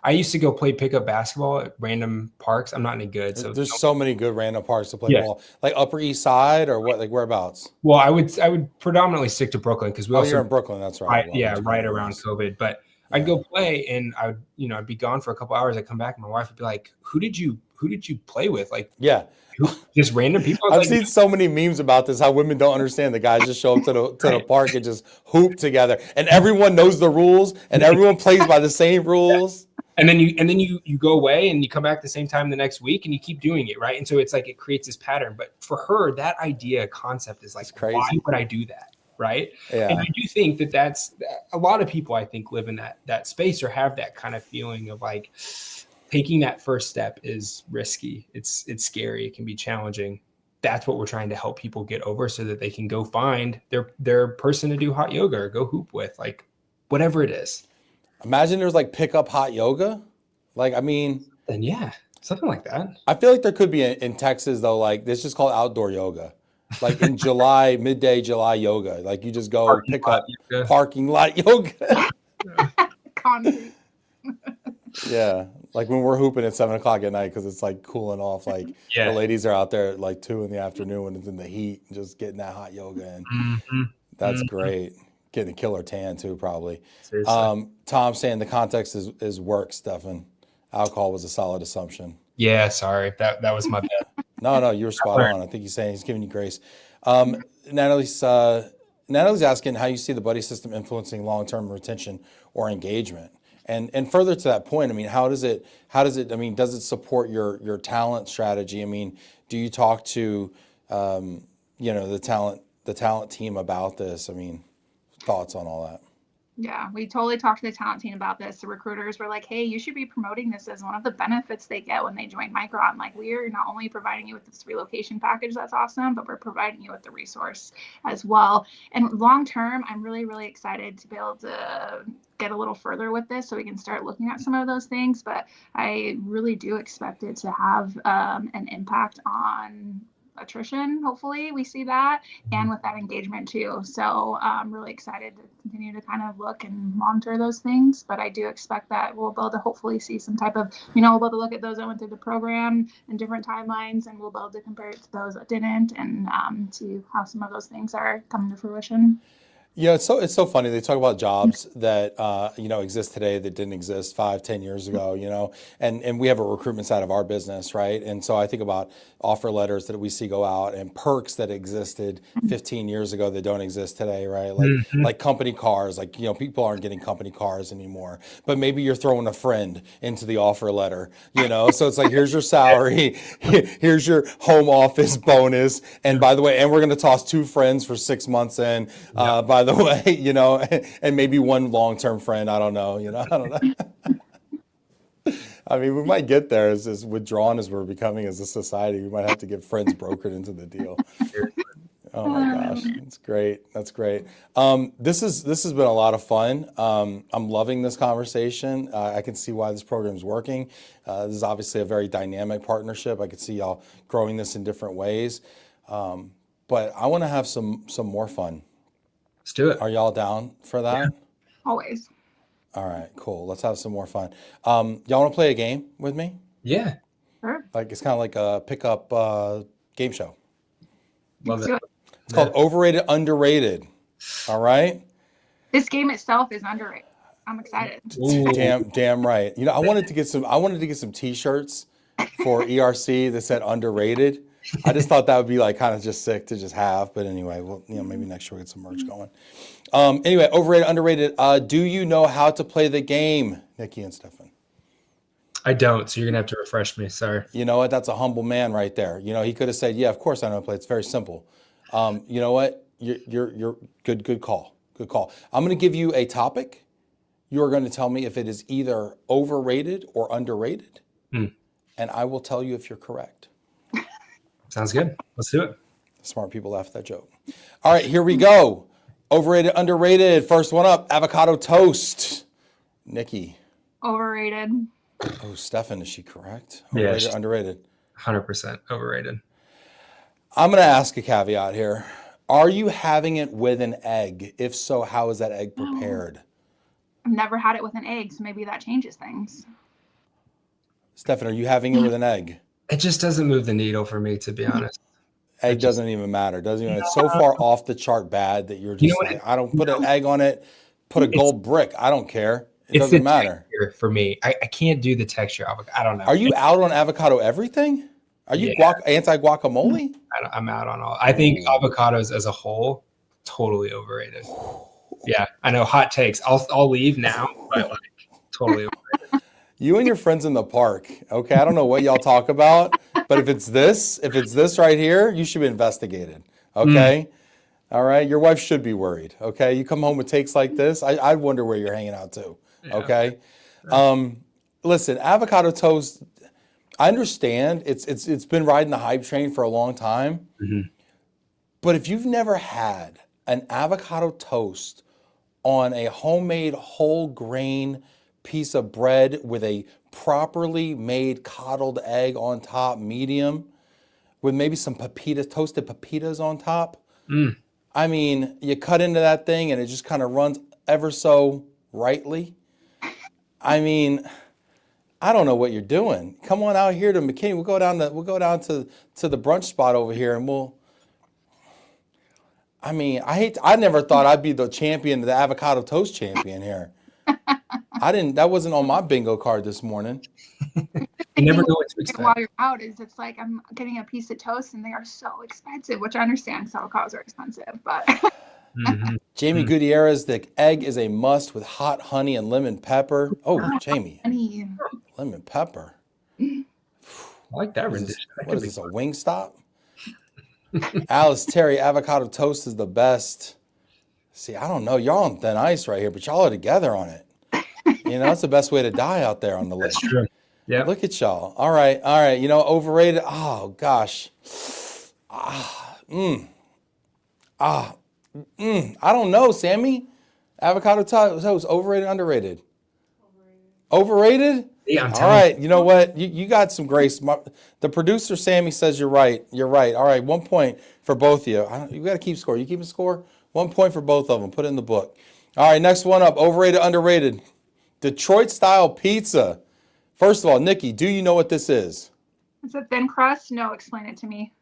I used to go play pickup basketball at random parks. I'm not any good. So there's so many good random parks to play ball. Like Upper East Side or what, like whereabouts? Well, I would predominantly stick to Brooklyn because you're in Brooklyn, that's right. Right around COVID. But I'd go play and I'd be gone for a couple hours. I'd come back and my wife would be like, who did you play with? Like, yeah, just random people. I've seen so many memes about this, how women don't understand the guys just show up to the park and just hoop together and everyone knows the rules and everyone plays by the same rules. And then you go away and you come back at the same time the next week and you keep doing it. Right. And so it's like, it creates this pattern, but for her, that concept is like, why would I do that? right? Yeah. And I do think that that's a lot of people, I think, live in that space or have that kind of feeling of like taking that first step is risky. It's scary. It can be challenging. That's what we're trying to help people get over so that they can go find their person to do hot yoga or go hoop with, like whatever it is. Imagine there's like pickup hot yoga. Like, I mean, And yeah, something like that. I feel like there could be in Texas though, like this is just called outdoor yoga. Like in July, midday July yoga. Like you just go pick up parking lot yoga. Concrete. Yeah. Like when we're hooping at 7:00 at night because it's like cooling off. Like the ladies are out there at like 2 PM when it's in the heat, just getting that hot yoga in. Mm-hmm. That's great. Getting a killer tan too, probably. Seriously. Tom saying the context is work, Stefan. Alcohol was a solid assumption. Yeah, sorry. That was my bad. No, you were spot on. I think he's saying he's giving you grace. Natalie's asking how you see the buddy system influencing long-term retention or engagement. And further to that point, I mean, does it support your talent strategy? I mean, do you talk to the talent team about this? I mean, thoughts on all that? Yeah, we totally talked to the talent team about this. The recruiters were like, hey, you should be promoting this as one of the benefits they get when they join Micron. Like, we are not only providing you with this relocation package that's awesome, but we're providing you with the resource as well. And long term, I'm really, really excited to be able to get a little further with this so we can start looking at some of those things. But I really do expect it to have an impact on attrition. Hopefully we see that, and with that engagement too. So I'm really excited to continue to kind of look and monitor those things. But I do expect that we'll be able to hopefully see some type of, we'll be able to look at those that went through the program in different timelines, and we'll be able to compare it to those that didn't, and see how some of those things are coming to fruition. Yeah, it's so funny. They talk about jobs that exist today that didn't exist 5-10 years ago, and we have a recruitment side of our business, right? And so I think about offer letters that we see go out and perks that existed 15 years ago that don't exist today, right? Like company cars, like people aren't getting company cars anymore. But maybe you're throwing a friend into the offer letter, so it's like, here's your salary, here's your home office bonus, and by the way, and we're gonna toss 2 friends for 6 months in, by the way, and maybe 1 long-term friend. I don't know, I don't know. I mean, we might get there as withdrawn as we're becoming as a society. We might have to get friends brokered into the deal. Oh my gosh, that's great. That's great. This has been a lot of fun. I'm loving this conversation. I can see why this program is working. This is obviously a very dynamic partnership. I could see y'all growing this in different ways. But I want to have some more fun. Let's do it. Are y'all down for that? Yeah. Always. All right, cool. Let's have some more fun. Y'all want to play a game with me? Yeah. Sure. Like it's kind of like a pickup game show. Love it. It's called Overrated, Underrated. All right. This game itself is underrated. I'm excited. Damn right. I wanted to get some T-shirts for ERC that said underrated. I just thought that would be like kind of just sick to just have. But anyway, well, maybe next year we'll get some merch going. Anyway, overrated, underrated. Do you know how to play the game, Nikki and Stefan? I don't, so you're gonna have to refresh me. Sorry. You know what? That's a humble man right there. He could have said, "Yeah, of course I know how to play. It's very simple." You know what? You're good. Good call. Good call. I'm going to give you a topic. You are going to tell me if it is either overrated or underrated, and I will tell you if you're correct. Sounds good. Let's do it. Smart people laugh at that joke. All right, here we go. Overrated, underrated. First one up, avocado toast. Nikki. Overrated. Oh, Stefan, is she correct? Overrated, Yeah, underrated. 100% overrated. I'm going to ask a caveat here. Are you having it with an egg? If so, how is that egg prepared? I've never had it with an egg, so maybe that changes things. Stefan, are you having it with an egg? It just doesn't move the needle for me, to be honest. Egg doesn't even matter, doesn't it? It's so far off the chart bad that you're just I don't put an egg on it, put a gold brick. I don't care. It doesn't matter. For me, I can't do the texture. I don't know. Are you out on avocado everything? Are you anti-guacamole? I'm out on all. I think avocados as a whole, totally overrated. Yeah, I know. Hot takes. I'll leave now, but totally overrated. You and your friends in the park. Okay, I don't know what y'all talk about, but if it's this right here, you should be investigated. Okay, All right. Your wife should be worried. Okay. You come home with takes like this. I wonder where you're hanging out too. Yeah. Okay. Listen, avocado toast, I understand it's been riding the hype train for a long time. Mm-hmm. But if you've never had an avocado toast on a homemade whole grain piece of bread with a properly made coddled egg on top, medium, with maybe some toasted pepitas on top. I mean, you cut into that thing and it just kind of runs ever so rightly. I mean, I don't know what you're doing. Come on out here to McKinney. We'll go down to the brunch spot over here and I never thought I'd be the champion, the avocado toast champion here. That wasn't on my bingo card this morning. You never know what to expect. While you're out, it's like I'm getting a piece of toast and they are so expensive, which I understand avocados are expensive, but. Jamie Gutierrez, the egg is a must with hot honey and lemon pepper. Oh, Jamie, Honey. lemon pepper. I like that rendition. What is this, a Wingstop? Alice Terry, avocado toast is the best. See, I don't know. Y'all on thin ice right here, but y'all are together on it. That's the best way to die out there on the list. That's true. Yeah. Look at y'all. All right. Overrated. Oh, gosh. I don't know, Sammy. Avocado toast, overrated, underrated? Overrated? Yeah, I'm all telling right. You know what? You got some grace. The producer, Sammy, says you're right. You're right. All right. 1 point for both of you. You got to keep score. You keep a score? 1 point for both of them. Put it in the book. All right. Next one up. Overrated, underrated. Detroit style pizza. First of all, Nikki, do you know what this is? Is it thin crust? No, explain it to me.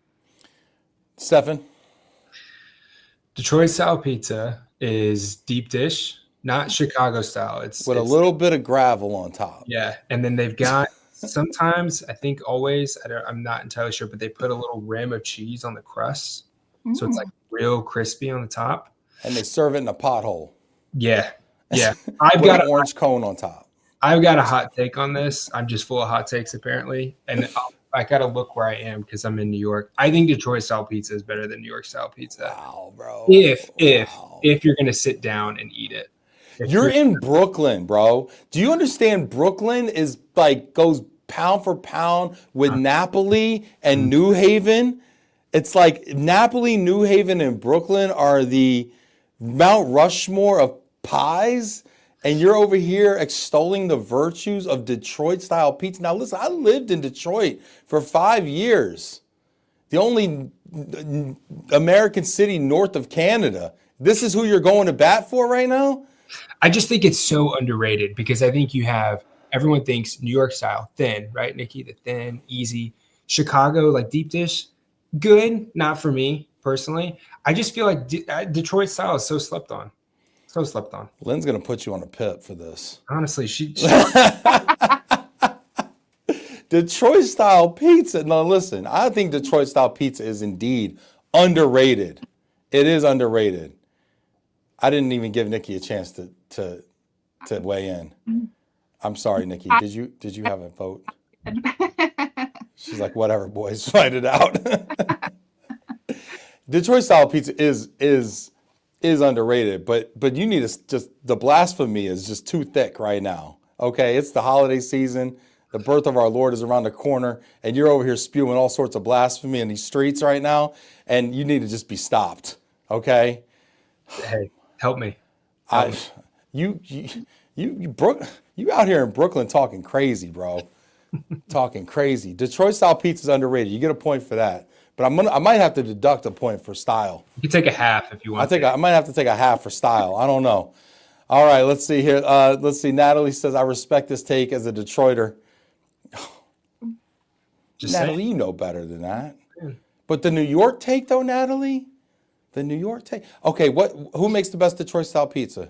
Stefan? Detroit style pizza is deep dish, not Chicago style. It's with a little bit of gravel on top. Yeah, and then they've got sometimes, I think always, I'm not entirely sure, but they put a little rim of cheese on the crust, so it's like real crispy on the top. And they serve it in a pothole. Yeah. I've got an orange cone on top. I've got a hot take on this. I'm just full of hot takes apparently, and I got to look where I am because I'm in New York. I think Detroit style pizza is better than New York style pizza. Wow, bro. If you're gonna sit down and eat it. You're in Brooklyn, bro. Do you understand? Brooklyn is goes pound for pound with Napoli and New Haven. It's like Napoli, New Haven, and Brooklyn are the Mount Rushmore of pies. And you're over here extolling the virtues of Detroit style pizza. Now, listen, I lived in Detroit for 5 years. The only American city north of Canada. This is who you're going to bat for right now? I just think it's so underrated because I think everyone thinks New York style, thin, right, Nikki? The thin, easy. Chicago, like deep dish, good, not for me personally. I just feel like Detroit style is so slept on. So slept on. Lynn's going to put you on a pip for this. Honestly, she Detroit style pizza. No, listen, I think Detroit style pizza is indeed underrated. It is underrated. I didn't even give Nikki a chance to weigh in. I'm sorry, Nikki. Did you have a vote? She's like, whatever, boys, fight it out. Detroit style pizza is underrated, but you need to just, the blasphemy is just too thick right now. Okay, it's the holiday season. The birth of our Lord is around the corner, and you're over here spewing all sorts of blasphemy in these streets right now, and you need to just be stopped. Okay. Hey, help me. You out here in Brooklyn talking crazy, bro. Talking crazy. Detroit style pizza is underrated. You get a point for that. But I might have to deduct a point for style. You can take a half if you want. I might have to take a half for style. I don't know. All right, let's see here. Let's see. Natalie says, I respect this take as a Detroiter. Just Natalie, saying. you know better than that. Yeah. But the New York take, though, Natalie? The New York take? Okay, who makes the best Detroit style pizza?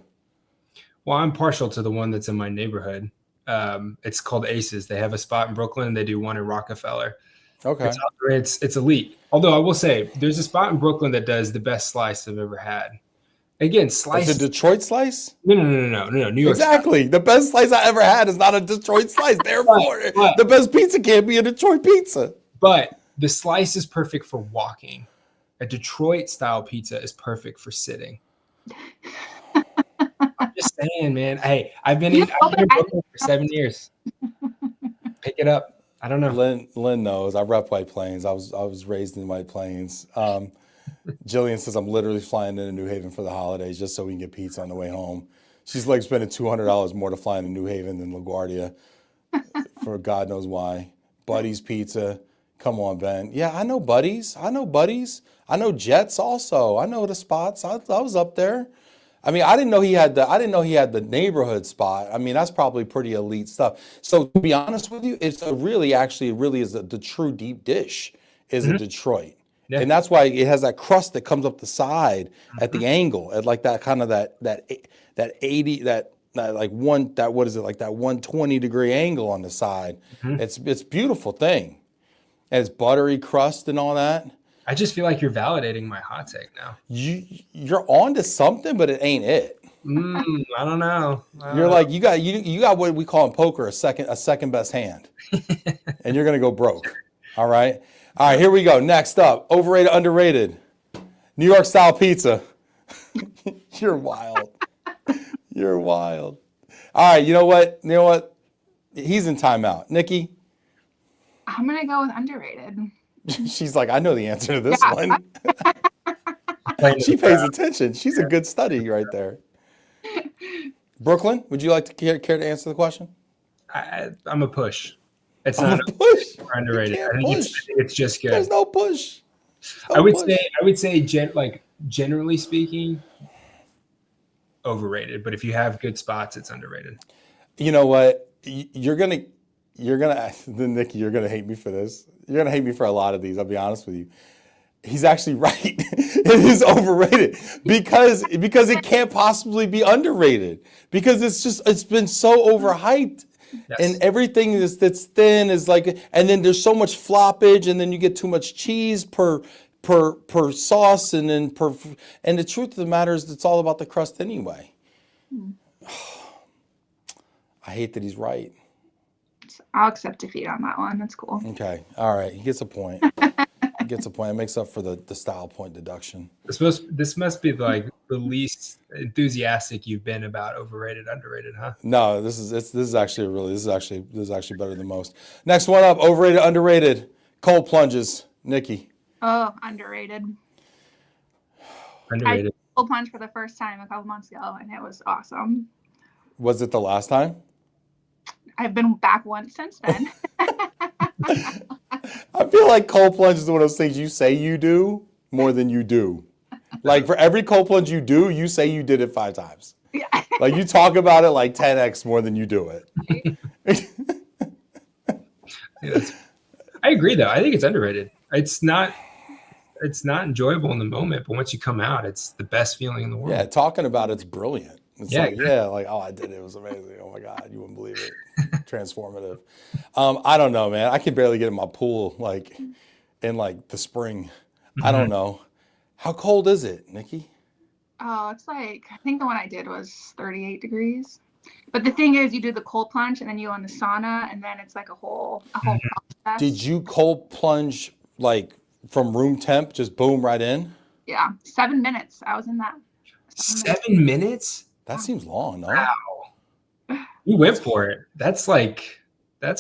Well, I'm partial to the one that's in my neighborhood. It's called Aces. They have a spot in Brooklyn. They do one in Rockefeller. Okay. It's elite. Although I will say there's a spot in Brooklyn that does the best slice I've ever had. Again, slice. Is it Detroit slice? No. New York. Exactly. Style. The best slice I ever had is not a Detroit slice. Therefore, the best pizza can't be a Detroit pizza. But the slice is perfect for walking. A Detroit style pizza is perfect for sitting. I'm just saying, man. Hey, I've been in Brooklyn for 7 years. Pick it up. I don't know. Lynn knows. I rep White Plains. I was raised in White Plains. Jillian says I'm literally flying into New Haven for the holidays just so we can get pizza on the way home. She's like spending $200 more to fly into New Haven than LaGuardia for God knows why. Buddy's Pizza. Come on, Ben. Yeah, I know Buddy's. I know Jets also. I know the spots. I was up there. I mean, I didn't know he had the neighborhood spot. I mean, that's probably pretty elite stuff. So to be honest with you, it really is the true deep dish is a Detroit. Yeah. And that's why it has that crust that comes up the side at the angle, at like that kind of that 80 that like one that what is it like that 120-degree angle on the side. It's a beautiful thing. And it's buttery crust and all that. I just feel like you're validating my hot take now. You're on to something, but it ain't it. I don't know. You're like you got what we call in poker a second best hand, and you're gonna go broke. All right, here we go. Next up, overrated, underrated, New York style pizza. You're wild. You're wild. All right, you know what? He's in timeout. Nikki? I'm going to go with underrated. She's like, I know the answer to this one. She pays attention. She's a good study right there. Brooklyn, would you like to care to answer the question? I'm a push. It's I'm not a push. Underrated. I think it's just good. There's no push. I would say generally speaking, overrated. But if you have good spots, it's underrated. You know what? You're gonna Nikki, you're gonna hate me for this. You're gonna hate me for a lot of these. I'll be honest with you. He's actually right. It is overrated because it can't possibly be underrated because it's been so overhyped. Yes. And everything that's thin is like, and then there's so much floppage, and then you get too much cheese per sauce, and then and the truth of the matter is it's all about the crust anyway. I hate that he's right. I'll accept defeat on that one. That's cool. Okay. All right. He gets a point. It makes up for the style point deduction. This must be like the least enthusiastic you've been about overrated, underrated, huh? No, this is actually better than most. Next one up, overrated, underrated, cold plunges. Nikki. Oh, underrated. Underrated. I did cold plunge for the first time a couple months ago, and it was awesome. Was it the last time? I've been back once since then. I feel like cold plunge is one of those things you say you do more than you do. Like for every cold plunge you do, you say you did it 5 times. Yeah. Like you talk about it like 10x more than you do it. I agree though. I think it's underrated. It's not enjoyable in the moment, but once you come out, it's the best feeling in the world. Yeah, talking about it's brilliant. It's yeah, like, oh, I did it. It was amazing. Oh my God, you wouldn't believe it. Transformative. I don't know, man. I can barely get in my pool like in like the spring. Mm-hmm. I don't know. How cold is it, Nikki? Oh, it's like, I think the one I did was 38 degrees. But the thing is, you do the cold plunge and then you go in the sauna, and then it's like a whole process. Did you cold plunge like from room temp, just boom right in? Yeah, 7 minutes. I was in that. 7 minutes? That seems long, no? Wow. You went for it. That's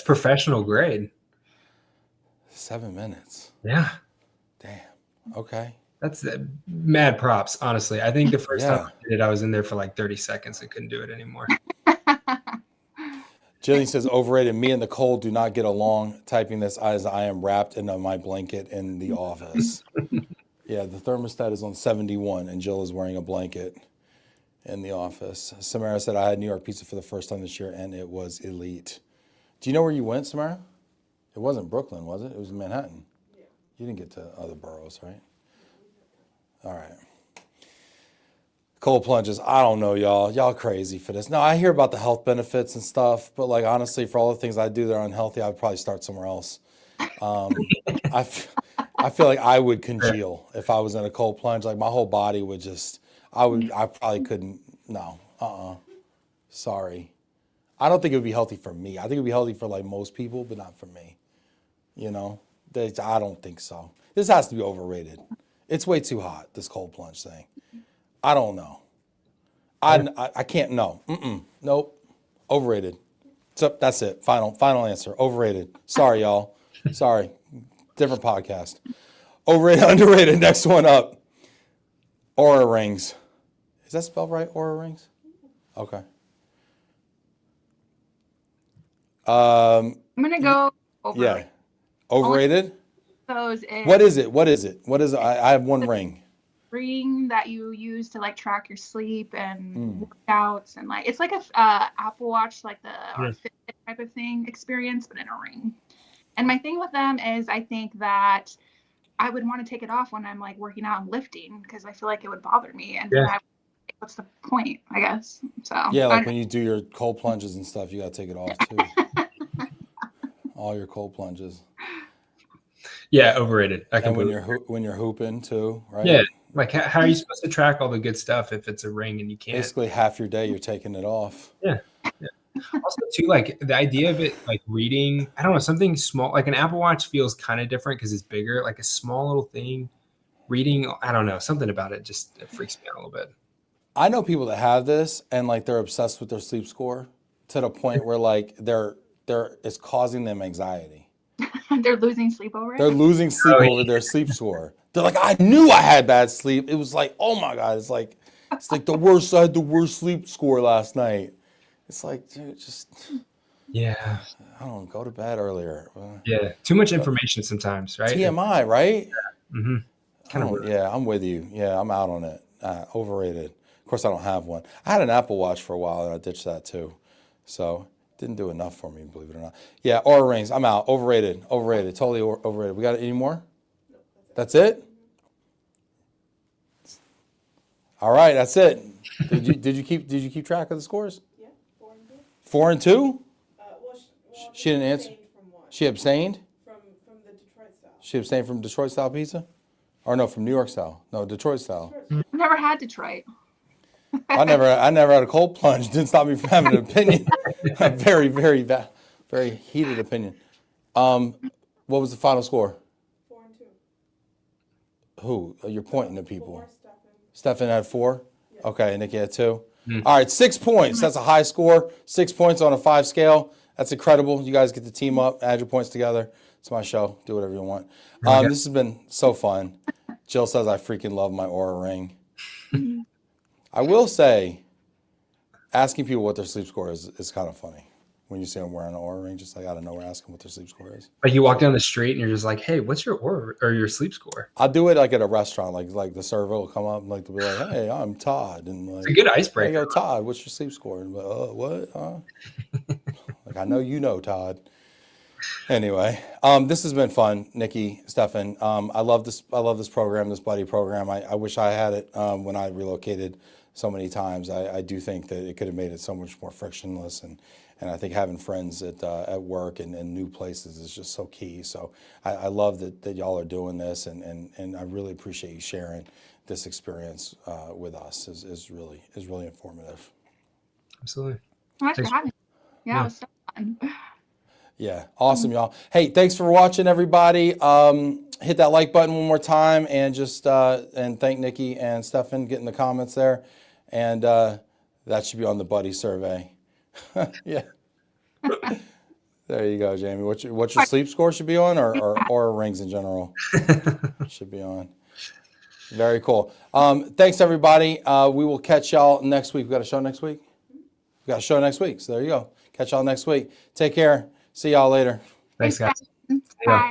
professional grade. 7 minutes. Yeah. Damn. Okay. That's mad props, honestly. I think the first time I did it, I was in there for like 30 seconds and couldn't do it anymore. Jillian says, overrated. Me and the cold do not get along. Typing this as I am wrapped in my blanket in the office. Yeah, the thermostat is on 71 and Jill is wearing a blanket in the office. Samara said, I had New York pizza for the first time this year and it was elite. Do you know where you went, Samara? It wasn't Brooklyn, was it? It was Manhattan. Yeah. You didn't get to other boroughs, right? All right. Cold plunges. I don't know, y'all. Y'all crazy for this. No, I hear about the health benefits and stuff, but like honestly, for all the things I do that are unhealthy, I'd probably start somewhere else. I feel like I would congeal if I was in a cold plunge. Like my whole body would just, I probably couldn't. No, sorry. I don't think it would be healthy for me. I think it would be healthy for like most people, but not for me. You know, I don't think so. This has to be overrated. It's way too hot, this cold plunge thing. I don't know. I can't, no. Nope. Overrated. So that's it. Final answer. Overrated. Sorry, y'all. Sorry. Different podcast. Overrated, underrated. Next one up. Aura rings. Is that spelled right? Aura rings? Okay. I'm gonna go over. Yeah. Overrated? Those is What is it? What is it? What is it? I have one ring. ring that you use to like track your sleep and workouts, and like it's like a Apple Watch, like the or Fitbit type of thing experience, but in a ring. And my thing with them is I think that I would want to take it off when I'm like working out and lifting because I feel like it would bother me, and then what's the point, I guess. So Yeah, like when you do your cold plunges and stuff, you got to take it off too. All your cold plunges. Yeah, overrated. And when you're hooping too, right? Yeah, like how are you supposed to track all the good stuff if it's a ring and you can't? Basically, half your day you're taking it off. Yeah. Also, too, like the idea of it, like reading, I don't know, something small, like an Apple Watch feels kind of different because it's bigger. Like a small little thing, reading, I don't know, something about it just it freaks me out a little bit. I know people that have this and like they're obsessed with their sleep score to the point where like it's causing them anxiety. They're losing sleep over it. They're losing sleep over their sleep score. They're like, I knew I had bad sleep. It was like, oh my God, it's like the worst. I had the worst sleep score last night. It's like, dude, just Yeah. I don't know, go to bed earlier. Yeah. Too much information sometimes, right? TMI, right? Kind of. Yeah, I'm with you. Yeah, I'm out on it. Overrated. Of course, I don't have one. I had an Apple Watch for a while and I ditched that too. So didn't do enough for me, believe it or not. Yeah, Aura rings. I'm out. Overrated. Overrated. Totally overrated. We got any more? That's it? All right, that's it. Did you keep track of the scores? Yeah, 4 and 2? Well, She didn't answer. From one. She abstained? From the Detroit style. She abstained from Detroit style pizza? Or no, from New York style. No, Detroit style. I've never had Detroit. I never had a cold plunge. Didn't stop me from having an opinion. A very, very bad, very heated opinion. What was the final score? 4 and 2. Who? You're pointing to people. 4, Stefan. Stefan had 4? Okay, and Nikki had 2. All right, 6 points. That's a high score. 6 points on a 5 scale. That's incredible. You guys get to team up, add your points together. It's my show. Do whatever you want. This has been so fun. Jill says I freaking love my Aura ring. I will say, asking people what their sleep score is kind of funny. When you see them wearing an Aura ring, just like out of nowhere, asking what their sleep score is. Like you walk down the street and you're just like, hey, what's your Aura or your sleep score? I'll do it like at a restaurant, like the server will come up and like to be like, hey, I'm Todd, and like, It's a good icebreaker. hey, yo, Todd, what's your sleep score? And I'm like, what? Like I know you know, Todd. Anyway, this has been fun, Nikki, Stefan. I love this program, this buddy program. I wish I had it when I relocated so many times. I do think that it could have made it so much more frictionless, and I think having friends at work and new places is just so key. So I love that y'all are doing this, and I really appreciate you sharing this experience with us. is really informative. Absolutely. Thanks for having me. Yeah, it was so fun. Yeah, awesome, y'all. Hey, thanks for watching, everybody. Hit that like button one more time, and just and thank Nikki and Stefan getting the comments there, and that should be on the buddy survey. Yeah. There you go, Jamie. What's your sleep score should be on, or rings in general should be on. Very cool. Thanks, everybody. We will catch y'all next week. We got a show next week? We got a show next week. So there you go. Catch y'all next week. Take care. See y'all later. Thanks, guys. Bye.